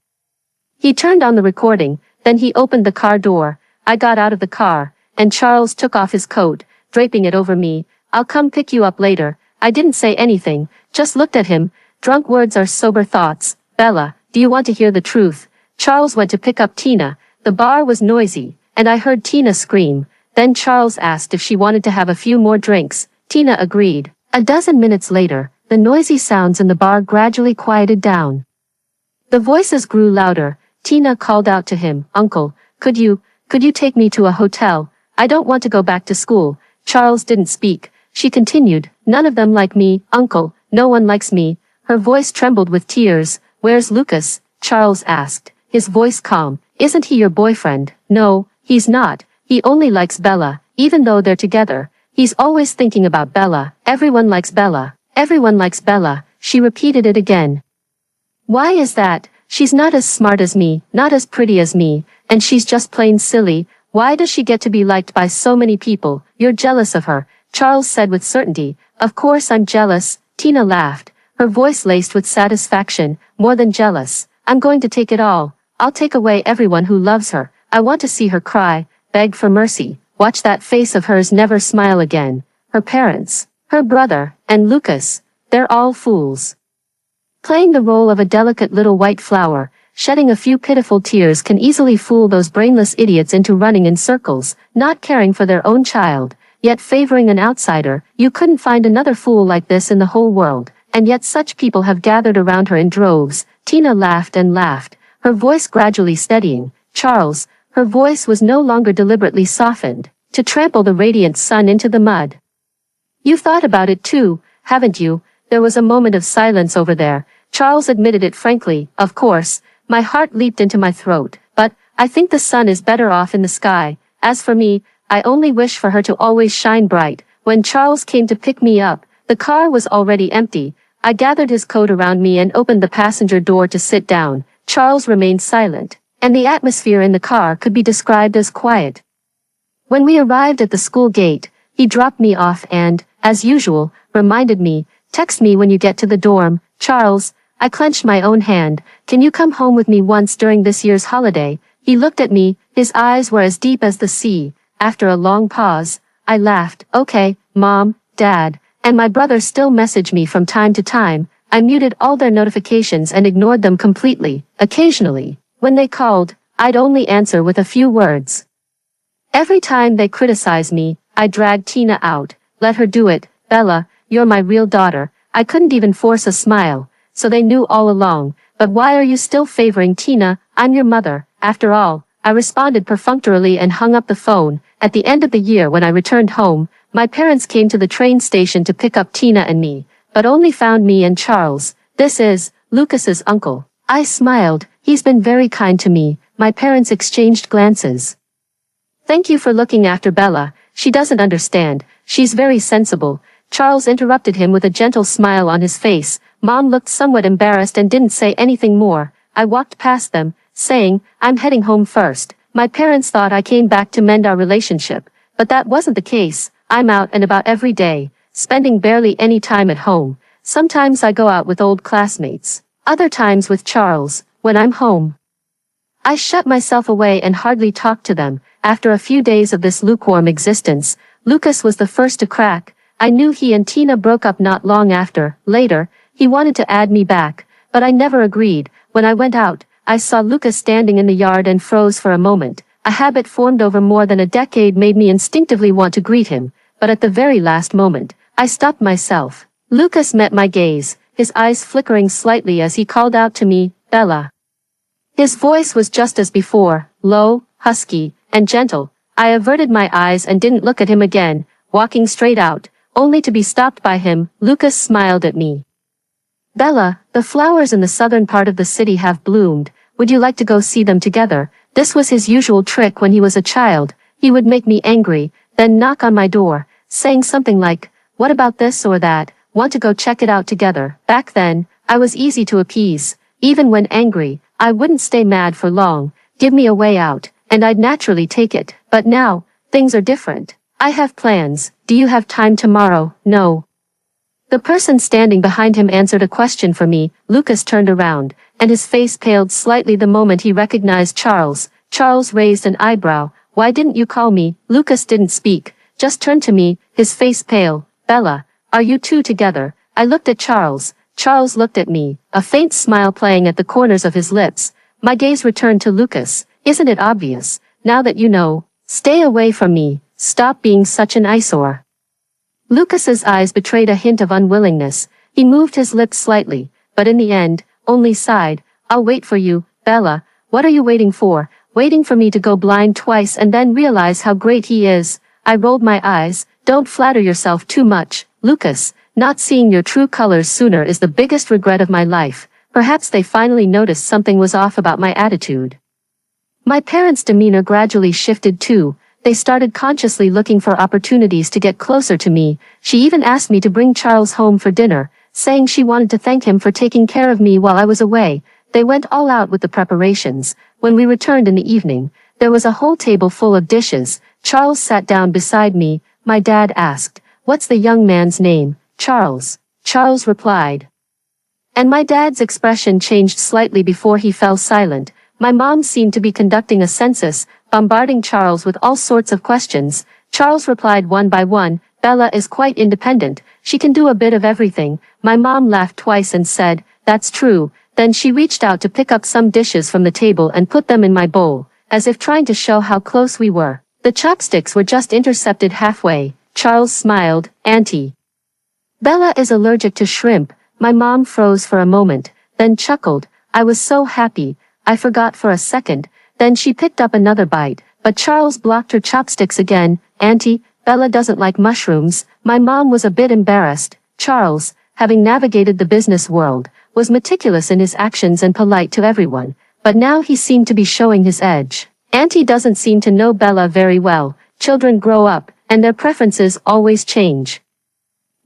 he turned on the recording, then he opened the car door. I got out of the car, and Charles took off his coat, draping it over me. I'll come pick you up later. I didn't say anything, just looked at him. Drunk words are sober thoughts. Bella, do you want to hear the truth? Charles went to pick up Tina. The bar was noisy, and I heard Tina scream. Then Charles asked if she wanted to have a few more drinks. Tina agreed. A dozen minutes later, the noisy sounds in the bar gradually quieted down. The voices grew louder. Tina called out to him, Uncle, could you take me to a hotel? I don't want to go back to school. Charles didn't speak. She continued, none of them like me, Uncle, no one likes me. Her voice trembled with tears. Where's Lucas? Charles asked, his voice calm. Isn't he your boyfriend? No, he's not. He only likes Bella, even though they're together. He's always thinking about Bella. Everyone likes Bella. Everyone likes Bella. She repeated it again. Why is that? She's not as smart as me, not as pretty as me, and she's just plain silly. Why does she get to be liked by so many people? You're jealous of her, Charles said with certainty. Of course I'm jealous. Tina laughed, her voice laced with satisfaction. More than jealous. I'm going to take it all. I'll take away everyone who loves her. I want to see her cry, beg for mercy, watch that face of hers never smile again. Her parents, her brother, and Lucas, they're all fools. Playing the role of a delicate little white flower, shedding a few pitiful tears can easily fool those brainless idiots into running in circles, not caring for their own child, yet favoring an outsider. You couldn't find another fool like this in the whole world, and yet such people have gathered around her in droves. Tina laughed and laughed, her voice gradually steadying. Charles, her voice was no longer deliberately softened, to trample the radiant sun into the mud. You've thought about it too, haven't you? There was a moment of silence over there. Charles admitted it frankly. Of course. My heart leaped into my throat. But, I think the sun is better off in the sky. As for me, I only wish for her to always shine bright. When Charles came to pick me up, the car was already empty. I gathered his coat around me and opened the passenger door to sit down. Charles remained silent, and the atmosphere in the car could be described as quiet. When we arrived at the school gate, he dropped me off and, as usual, reminded me, text me when you get to the dorm. Charles, I clenched my own hand. Can you come home with me once during this year's holiday? He looked at me, his eyes were as deep as the sea. After a long pause, I laughed. Okay, Mom, Dad, and my brother still message me from time to time. I muted all their notifications and ignored them completely. Occasionally, when they called, I'd only answer with a few words. Every time they criticized me, I dragged Tina out. Let her do it. Bella, you're my real daughter. I couldn't even force a smile, so they knew all along. But why are you still favoring Tina? I'm your mother, after all. I responded perfunctorily and hung up the phone. At the end of the year when I returned home, my parents came to the train station to pick up Tina and me, but only found me and Charles. This is Lucas's uncle. I smiled. He's been very kind to me. My parents exchanged glances. Thank you for looking after Bella. She doesn't understand. She's very sensible. Charles interrupted him with a gentle smile on his face. Mom looked somewhat embarrassed and didn't say anything more. I walked past them, saying, I'm heading home first. My parents thought I came back to mend our relationship, but that wasn't the case. I'm out and about every day, spending barely any time at home. Sometimes I go out with old classmates. Other times with Charles, when I'm home. I shut myself away and hardly talked to them. After a few days of this lukewarm existence, Lucas was the first to crack. I knew he and Tina broke up not long after. Later, he wanted to add me back, but I never agreed. When I went out, I saw Lucas standing in the yard and froze for a moment. A habit formed over more than a decade made me instinctively want to greet him, but at the very last moment, I stopped myself. Lucas met my gaze, his eyes flickering slightly as he called out to me, "Bella." His voice was just as before, low, husky, and gentle. I averted my eyes and didn't look at him again, walking straight out, only to be stopped by him. Lucas smiled at me. "Bella, the flowers in the southern part of the city have bloomed. Would you like to go see them together?" This was his usual trick when he was a child. He would make me angry, then knock on my door, saying something like, "What about this or that? Want to go check it out together?" Back then, I was easy to appease. Even when angry, I wouldn't stay mad for long. Give me a way out, and I'd naturally take it. But now, things are different. "I have plans. Do you have time tomorrow?" "No." The person standing behind him answered a question for me. Lucas turned around, and his face paled slightly the moment he recognized Charles. Charles raised an eyebrow. "Why didn't you call me?" Lucas didn't speak, just turned to me, his face pale. "Bella, are you two together?" I looked at Charles. Charles looked at me, a faint smile playing at the corners of his lips. My gaze returned to Lucas. "Isn't it obvious? Now that you know, stay away from me. Stop being such an eyesore." Lucas's eyes betrayed a hint of unwillingness. He moved his lips slightly, but in the end, only sighed. "I'll wait for you, Bella." "What are you waiting for?" "Waiting for me to go blind twice and then realize how great he is." I rolled my eyes. "Don't flatter yourself too much, Lucas. Not seeing your true colors sooner is the biggest regret of my life." Perhaps they finally noticed something was off about my attitude. My parents' demeanor gradually shifted too. They started consciously looking for opportunities to get closer to me. She even asked me to bring Charles home for dinner, saying she wanted to thank him for taking care of me while I was away. They went all out with the preparations. When we returned in the evening, there was a whole table full of dishes. Charles sat down beside me. My dad asked, "What's the young man's name?" "Charles." Charles replied. And my dad's expression changed slightly before he fell silent. My mom seemed to be conducting a census, bombarding Charles with all sorts of questions. Charles replied one by one. "Bella is quite independent. She can do a bit of everything." My mom laughed twice and said, "That's true." Then she reached out to pick up some dishes from the table and put them in my bowl, as if trying to show how close we were. The chopsticks were just intercepted halfway. Charles smiled. "Auntie, Bella is allergic to shrimp." My mom froze for a moment, then chuckled. I was so happy, I forgot for a second. Then she picked up another bite, but Charles blocked her chopsticks again. "Auntie, Bella doesn't like mushrooms." My mom was a bit embarrassed. Charles, having navigated the business world, was meticulous in his actions and polite to everyone, but now he seemed to be showing his edge. "Auntie doesn't seem to know Bella very well. Children grow up, and their preferences always change."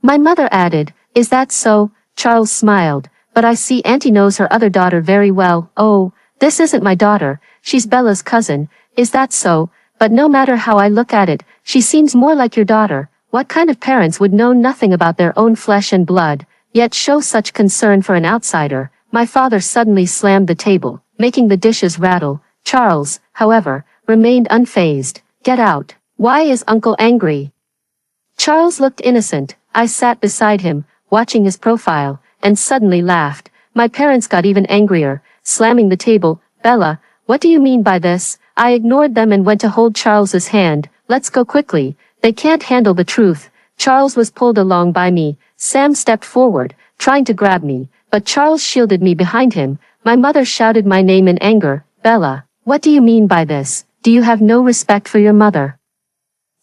My mother added, "Is that so?" Charles smiled, "But I see Auntie knows her other daughter very well." "Oh, this isn't my daughter, she's Bella's cousin." "Is that so? But no matter how I look at it, she seems more like your daughter." What kind of parents would know nothing about their own flesh and blood, yet show such concern for an outsider? My father suddenly slammed the table, making the dishes rattle. Charles, however, remained unfazed. "Get out. Why is Uncle angry?" Charles looked innocent. I sat beside him, watching his profile, and suddenly laughed. My parents got even angrier, slamming the table. "Bella, what do you mean by this?" I ignored them and went to hold Charles's hand. "Let's go quickly. They can't handle the truth." Charles was pulled along by me. Sam stepped forward, trying to grab me, but Charles shielded me behind him. My mother shouted my name in anger. "Bella, what do you mean by this? Do you have no respect for your mother?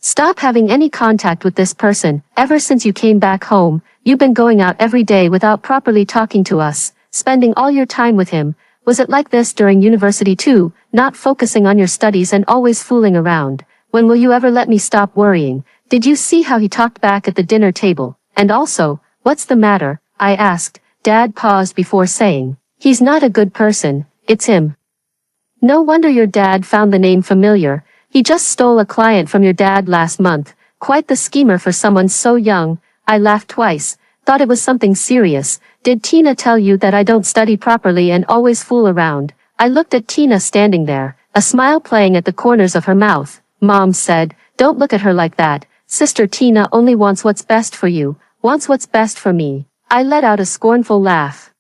Stop having any contact with this person. Ever since you came back home, you've been going out every day without properly talking to us, spending all your time with him. Was it like this during university too, not focusing on your studies and always fooling around? When will you ever let me stop worrying?" Did you see how he talked back at the dinner table? And also, what's the matter? I asked. Dad paused before saying, "He's not a good person, it's him." No wonder your dad found the name familiar. He just stole a client from your dad last month. Quite the schemer for someone so young. I laughed twice. Thought it was something serious. Did Tina tell you that I don't study properly and always fool around? I looked at Tina standing there, a smile playing at the corners of her mouth. Mom said, don't look at her like that. Sister Tina only wants what's best for you, wants what's best for me. I let out a scornful laugh.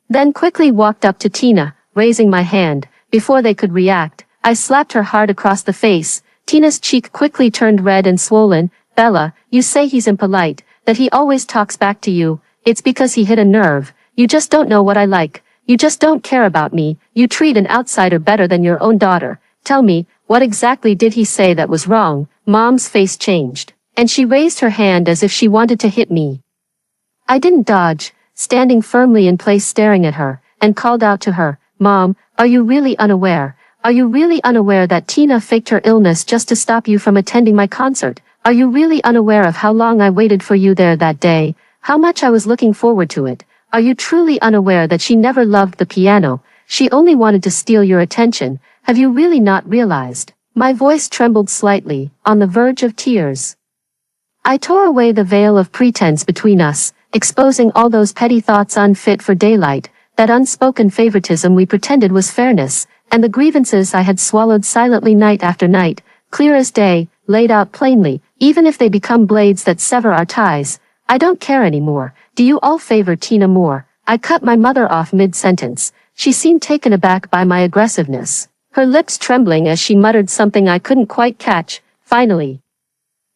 Then quickly walked up to Tina, raising my hand. Before they could react, I slapped her hard across the face. Tina's cheek quickly turned red and swollen. Bella, you say he's impolite, that he always talks back to you. It's because he hit a nerve. You just don't know what I like. You just don't care about me. You treat an outsider better than your own daughter. Tell me, what exactly did he say that was wrong? Mom's face changed, and she raised her hand as if she wanted to hit me. I didn't dodge, standing firmly in place staring at her, and called out to her, Mom, are you really unaware? Are you really unaware that Tina faked her illness just to stop you from attending my concert? Are you really unaware of how long I waited for you there that day? How much I was looking forward to it? Are you truly unaware that she never loved the piano? She only wanted to steal your attention. Have you really not realized? My voice trembled slightly, on the verge of tears. I tore away the veil of pretense between us, exposing all those petty thoughts unfit for daylight, that unspoken favoritism we pretended was fairness, and the grievances I had swallowed silently night after night, clear as day, laid out plainly, even if they become blades that sever our ties. I don't care anymore. Do you all favor Tina more? I cut my mother off mid-sentence. She seemed taken aback by my aggressiveness, her lips trembling as she muttered something I couldn't quite catch. Finally,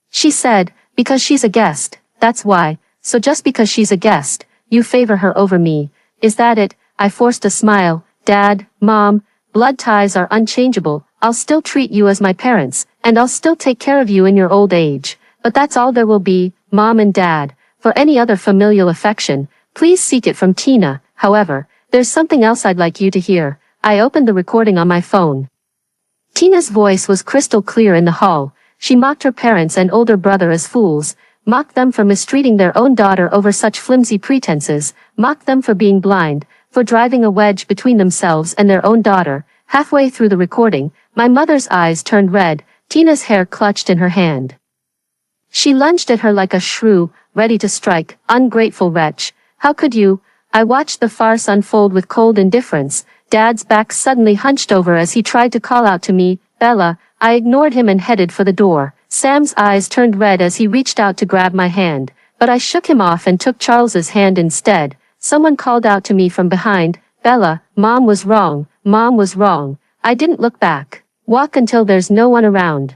she said, because she's a guest, that's why. So just because she's a guest, you favor her over me. Is that it? I forced a smile. Dad, Mom, blood ties are unchangeable. I'll still treat you as my parents, and I'll still take care of you in your old age. But that's all there will be, Mom and Dad. For any other familial affection, please seek it from Tina. However, there's something else I'd like you to hear. I opened the recording on my phone. Tina's voice was crystal clear in the hall. She mocked her parents and older brother as fools, mocked them for mistreating their own daughter over such flimsy pretenses, mocked them for being blind, for driving a wedge between themselves and their own daughter. Halfway through the recording, my mother's eyes turned red, Tina's hair clutched in her hand. She lunged at her like a shrew, ready to strike. Ungrateful wretch. How could you? I watched the farce unfold with cold indifference. Dad's back suddenly hunched over as he tried to call out to me, Bella. I ignored him and headed for the door. Sam's eyes turned red as he reached out to grab my hand, but I shook him off and took Charles's hand instead. Someone called out to me from behind, Bella, Mom was wrong, Mom was wrong. I didn't look back. Walk until there's no one around.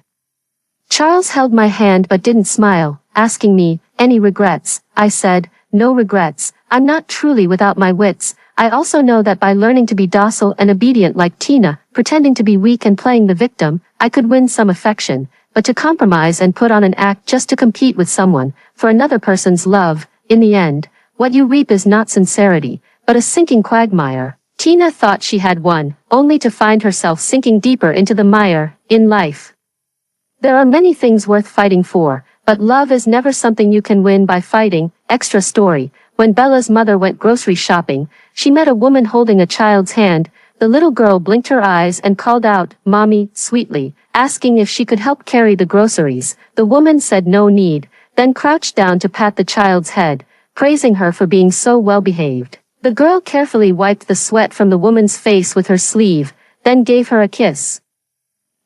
Charles held my hand but didn't smile, asking me, any regrets? I said, no regrets. I'm not truly without my wits. I also know that by learning to be docile and obedient like Tina, pretending to be weak and playing the victim, I could win some affection, but to compromise and put on an act just to compete with someone, for another person's love, in the end, what you reap is not sincerity, but a sinking quagmire. Tina thought she had won, only to find herself sinking deeper into the mire, in life. There are many things worth fighting for, but love is never something you can win by fighting. Extra story. When Bella's mother went grocery shopping, she met a woman holding a child's hand. The little girl blinked her eyes and called out, Mommy, sweetly, asking if she could help carry the groceries. The woman said no need, then crouched down to pat the child's head, praising her for being so well behaved. The girl carefully wiped the sweat from the woman's face with her sleeve, then gave her a kiss.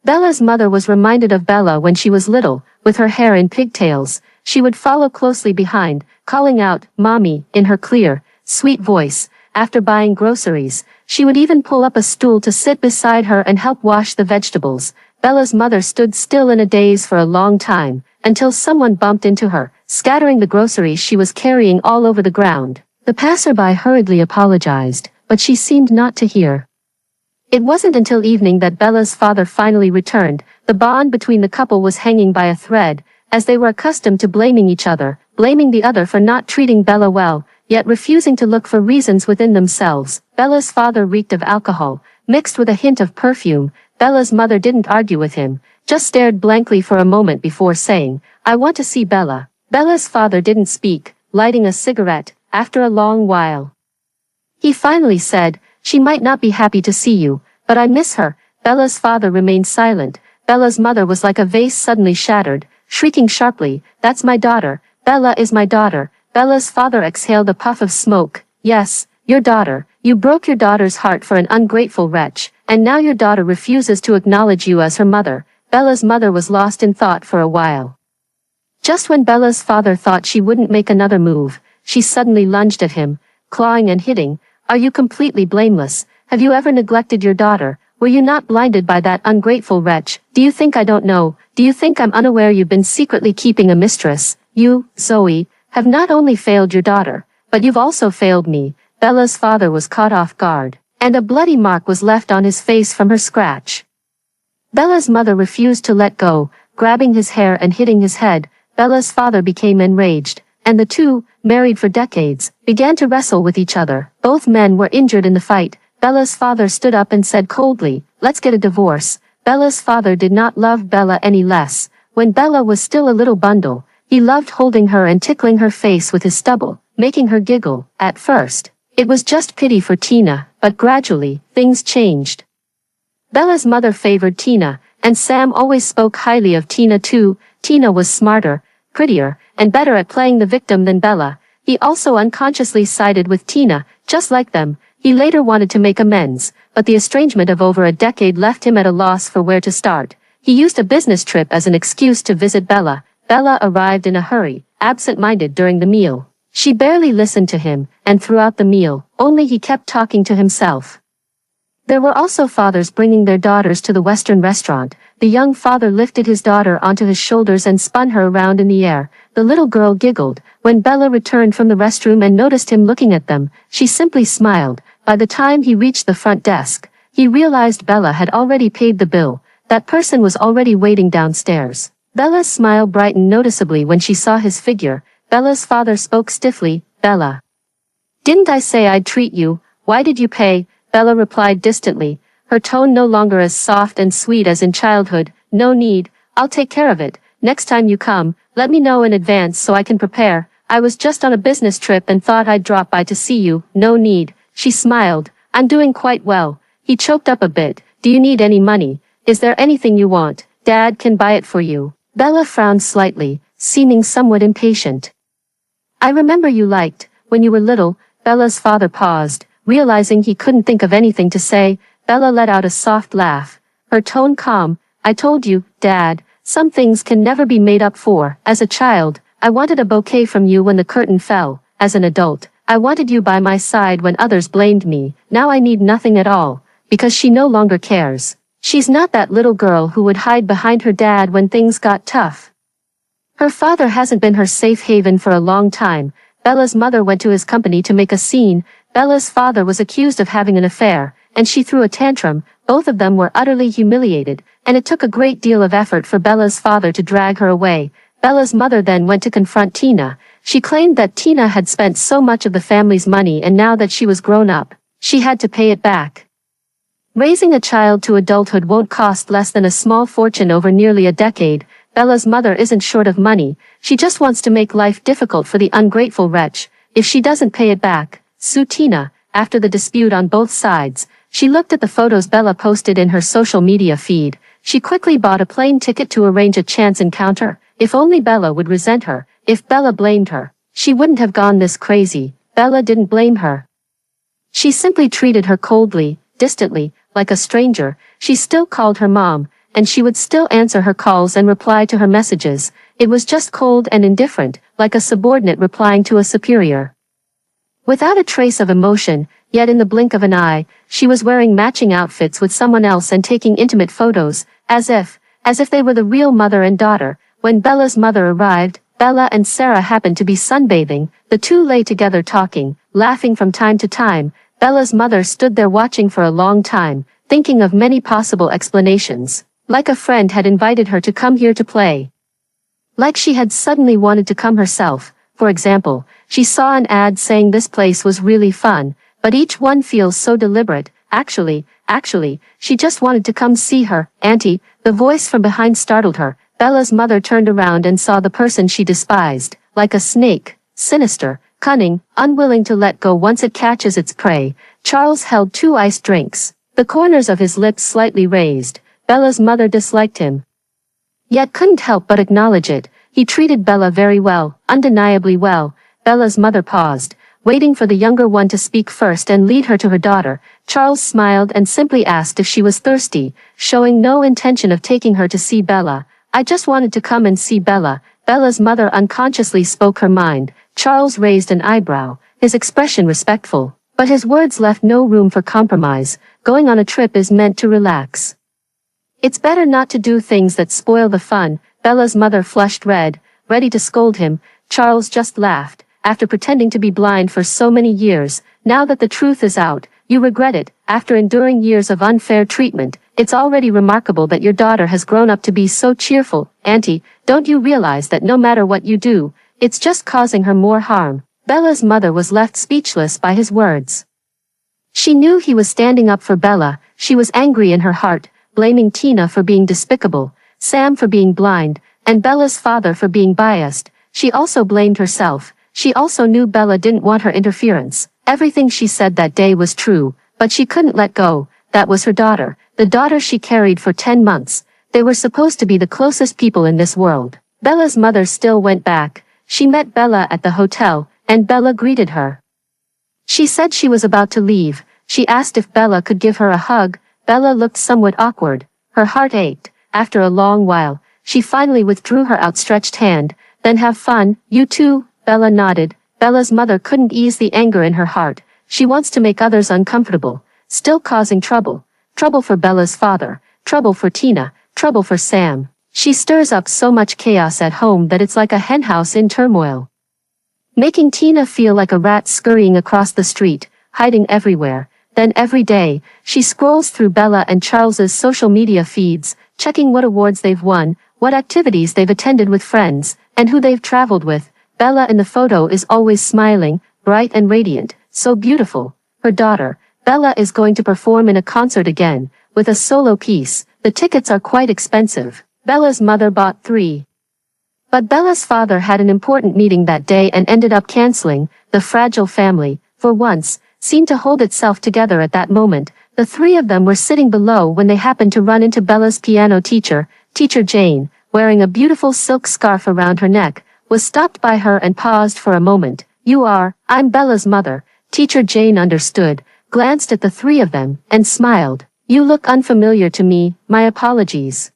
Bella's mother was reminded of Bella when she was little, with her hair in pigtails. She would follow closely behind, calling out, Mommy, in her clear, sweet voice. After buying groceries, she would even pull up a stool to sit beside her and help wash the vegetables. Bella's mother stood still in a daze for a long time, until someone bumped into her, scattering the groceries she was carrying all over the ground. The passerby hurriedly apologized, but she seemed not to hear. It wasn't until evening that Bella's father finally returned. The bond between the couple was hanging by a thread, as they were accustomed to blaming each other, blaming the other for not treating Bella well, yet refusing to look for reasons within themselves. Bella's father reeked of alcohol, mixed with a hint of perfume. Bella's mother didn't argue with him, just stared blankly for a moment before saying, I want to see Bella. Bella's father didn't speak, lighting a cigarette, after a long while. He finally said, she might not be happy to see you, but I miss her. Bella's father remained silent. Bella's mother was like a vase suddenly shattered, shrieking sharply, that's my daughter. Bella is my daughter. Bella's father exhaled a puff of smoke. Yes, your daughter. You broke your daughter's heart for an ungrateful wretch, and now your daughter refuses to acknowledge you as her mother. Bella's mother was lost in thought for a while. Just when Bella's father thought she wouldn't make another move, she suddenly lunged at him, clawing and hitting. Are you completely blameless? Have you ever neglected your daughter? Were you not blinded by that ungrateful wretch? Do you think I don't know? Do you think I'm unaware you've been secretly keeping a mistress? You, Zoe, have not only failed your daughter, but you've also failed me. Bella's father was caught off guard, and a bloody mark was left on his face from her scratch. Bella's mother refused to let go, grabbing his hair and hitting his head. Bella's father became enraged, and the two, married for decades, began to wrestle with each other. Both men were injured in the fight. Bella's father stood up and said coldly, "Let's get a divorce." Bella's father did not love Bella any less. When Bella was still a little bundle, he loved holding her and tickling her face with his stubble, making her giggle. At first, it was just pity for Tina, but gradually, things changed. Bella's mother favored Tina, and Sam always spoke highly of Tina too. Tina was smarter, prettier, and better at playing the victim than Bella. He also unconsciously sided with Tina, just like them. He later wanted to make amends, but the estrangement of over a decade left him at a loss for where to start. He used a business trip as an excuse to visit Bella. Bella arrived in a hurry, absent-minded during the meal. She barely listened to him, and throughout the meal, only he kept talking to himself. There were also fathers bringing their daughters to the Western restaurant. The young father lifted his daughter onto his shoulders and spun her around in the air. The little girl giggled. When Bella returned from the restroom and noticed him looking at them, she simply smiled. By the time he reached the front desk, he realized Bella had already paid the bill. That person was already waiting downstairs. Bella's smile brightened noticeably when she saw his figure. Bella's father spoke stiffly. "Bella, didn't I say I'd treat you? Why did you pay?" Bella replied distantly, her tone no longer as soft and sweet as in childhood. "No need, I'll take care of it. Next time you come, let me know in advance so I can prepare. I was just on a business trip and thought I'd drop by to see you." "No need." She smiled. "I'm doing quite well." He choked up a bit. "Do you need any money? Is there anything you want? Dad can buy it for you." Bella frowned slightly, seeming somewhat impatient. "I remember you liked, when you were little." Bella's father paused, realizing he couldn't think of anything to say. Bella let out a soft laugh, her tone calm. "I told you, Dad, some things can never be made up for. As a child, I wanted a bouquet from you when the curtain fell. As an adult, I wanted you by my side when others blamed me. Now I need nothing at all, because she no longer cares. She's not that little girl who would hide behind her dad when things got tough. Her father hasn't been her safe haven for a long time." Bella's mother went to his company to make a scene. Bella's father was accused of having an affair, and she threw a tantrum. Both of them were utterly humiliated, and it took a great deal of effort for Bella's father to drag her away. Bella's mother then went to confront Tina. She claimed that Tina had spent so much of the family's money, and now that she was grown up, she had to pay it back. Raising a child to adulthood won't cost less than a small fortune over nearly a decade. Bella's mother isn't short of money. She just wants to make life difficult for the ungrateful wretch. If she doesn't pay it back, sue Tina. After the dispute on both sides, she looked at the photos Bella posted in her social media feed. She quickly bought a plane ticket to arrange a chance encounter. If only Bella would resent her. If Bella blamed her, she wouldn't have gone this crazy. Bella didn't blame her. She simply treated her coldly, distantly, like a stranger. She still called her mom, and she would still answer her calls and reply to her messages. It was just cold and indifferent, like a subordinate replying to a superior. Without a trace of emotion, yet in the blink of an eye, she was wearing matching outfits with someone else and taking intimate photos, as if they were the real mother and daughter. When Bella's mother arrived, Bella and Sarah happened to be sunbathing. The two lay together talking, laughing from time to time. Bella's mother stood there watching for a long time, thinking of many possible explanations. Like a friend had invited her to come here to play. Like she had suddenly wanted to come herself. For example, she saw an ad saying this place was really fun, but each one feels so deliberate. Actually, she just wanted to come see her. "Auntie," the voice from behind startled her. Bella's mother turned around and saw the person she despised, like a snake, sinister, cunning, unwilling to let go once it catches its prey. Charles held 2 iced drinks, the corners of his lips slightly raised. Bella's mother disliked him, yet couldn't help but acknowledge it. He treated Bella very well, undeniably well. Bella's mother paused, waiting for the younger one to speak first and lead her to her daughter. Charles smiled and simply asked if she was thirsty, showing no intention of taking her to see Bella. I just wanted to come and see Bella. Bella's mother unconsciously spoke her mind. Charles raised an eyebrow, his expression respectful, but his words left no room for compromise. Going on a trip is meant to relax. It's better not to do things that spoil the fun. Bella's mother flushed red, ready to scold him. Charles just laughed. After pretending to be blind for so many years, now that the truth is out, you regret it. After enduring years of unfair treatment, it's already remarkable that your daughter has grown up to be so cheerful. Auntie, don't you realize that no matter what you do, it's just causing her more harm? Bella's mother was left speechless by his words. She knew he was standing up for Bella. She was angry in her heart, blaming Tina for being despicable, Sam for being blind, and Bella's father for being biased. She also blamed herself. She also knew Bella didn't want her interference. Everything she said that day was true, but she couldn't let go. That was her daughter, the daughter she carried for 10 months. They were supposed to be the closest people in this world. Bella's mother still went back. She met Bella at the hotel, and Bella greeted her. She said she was about to leave. She asked if Bella could give her a hug. Bella looked somewhat awkward. Her heart ached. After a long while, she finally withdrew her outstretched hand. Then have fun, you too. Bella nodded. Bella's mother couldn't ease the anger in her heart. She wants to make others uncomfortable, still causing trouble. Trouble for Bella's father, trouble for Tina, trouble for Sam. She stirs up so much chaos at home that it's like a henhouse in turmoil. Making Tina feel like a rat scurrying across the street, hiding everywhere. Then every day, she scrolls through Bella and Charles's social media feeds, checking what awards they've won, what activities they've attended with friends, and who they've traveled with. Bella in the photo is always smiling, bright and radiant, so beautiful. Her daughter, Bella, is going to perform in a concert again, with a solo piece. The tickets are quite expensive. Bella's mother bought 3. But Bella's father had an important meeting that day and ended up canceling. The fragile family, for once, seemed to hold itself together at that moment. The 3 of them were sitting below when they happened to run into Bella's piano teacher. Teacher Jane, wearing a beautiful silk scarf around her neck, was stopped by her and paused for a moment. I'm Bella's mother. Teacher Jane understood, glanced at the 3 of them, and smiled. You look unfamiliar to me, my apologies.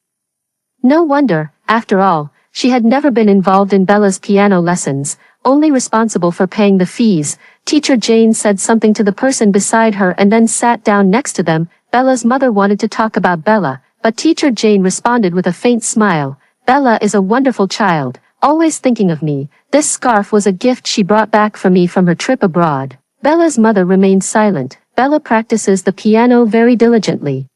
No wonder, after all, she had never been involved in Bella's piano lessons, only responsible for paying the fees. Teacher Jane said something to the person beside her and then sat down next to them. Bella's mother wanted to talk about Bella, but Teacher Jane responded with a faint smile. Bella is a wonderful child, always thinking of me. This scarf was a gift she brought back for me from her trip abroad. Bella's mother remained silent. Bella practices the piano very diligently.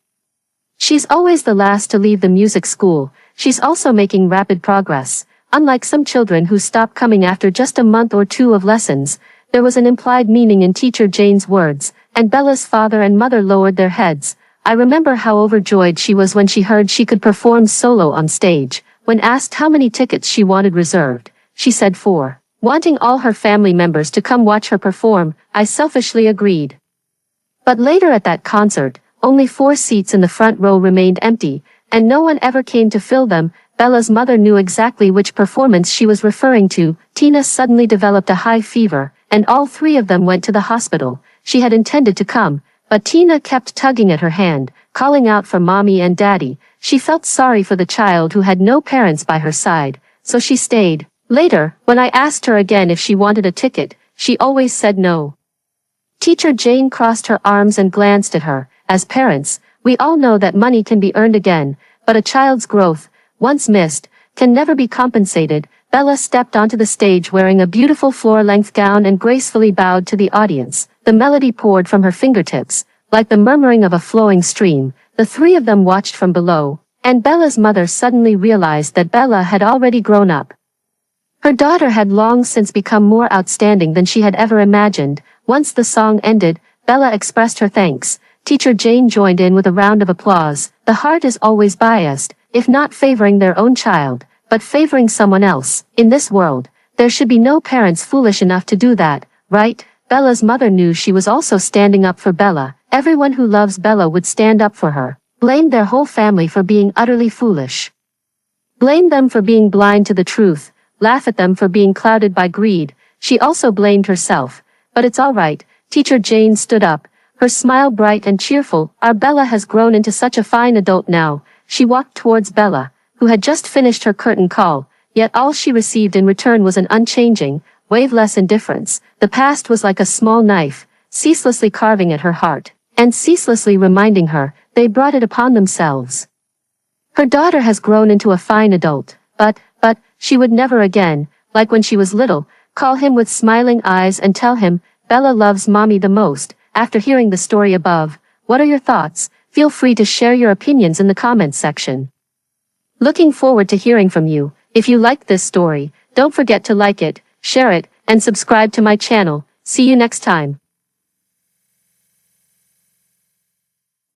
She's always the last to leave the music school. She's also making rapid progress. Unlike some children who stop coming after just a month or 2 of lessons, there was an implied meaning in Teacher Jane's words, and Bella's father and mother lowered their heads. I remember how overjoyed she was when she heard she could perform solo on stage. When asked how many tickets she wanted reserved, she said 4. Wanting all her family members to come watch her perform, I selfishly agreed. But later at that concert, only 4 seats in the front row remained empty, and no one ever came to fill them. Bella's mother knew exactly which performance she was referring to. Tina suddenly developed a high fever, and all 3 of them went to the hospital. She had intended to come, but Tina kept tugging at her hand, calling out for mommy and daddy. She felt sorry for the child who had no parents by her side, so she stayed. Later, when I asked her again if she wanted a ticket, she always said no. Teacher Jane crossed her arms and glanced at her. As parents, we all know that money can be earned again, but a child's growth, once missed, can never be compensated. Bella stepped onto the stage wearing a beautiful floor-length gown and gracefully bowed to the audience. The melody poured from her fingertips, like the murmuring of a flowing stream. The 3 of them watched from below, and Bella's mother suddenly realized that Bella had already grown up. Her daughter had long since become more outstanding than she had ever imagined. Once the song ended, Bella expressed her thanks. Teacher Jane joined in with a round of applause. The heart is always biased, if not favoring their own child, but favoring someone else. In this world, there should be no parents foolish enough to do that, right? Bella's mother knew she was also standing up for Bella. Everyone who loves Bella would stand up for her. Blamed their whole family for being utterly foolish. Blamed them for being blind to the truth. Laugh at them for being clouded by greed. She also blamed herself. But it's all right. Teacher Jane stood up, her smile bright and cheerful. Our Bella has grown into such a fine adult now. She walked towards Bella, who had just finished her curtain call, yet all she received in return was an unchanging, waveless indifference. The past was like a small knife, ceaselessly carving at her heart, and ceaselessly reminding her, they brought it upon themselves. Her daughter has grown into a fine adult, but, she would never again, like when she was little, call him with smiling eyes and tell him, Bella loves mommy the most. After hearing the story above, what are your thoughts? Feel free to share your opinions in the comments section. Looking forward to hearing from you. If you liked this story, don't forget to like it, share it, and subscribe to my channel. See you next time.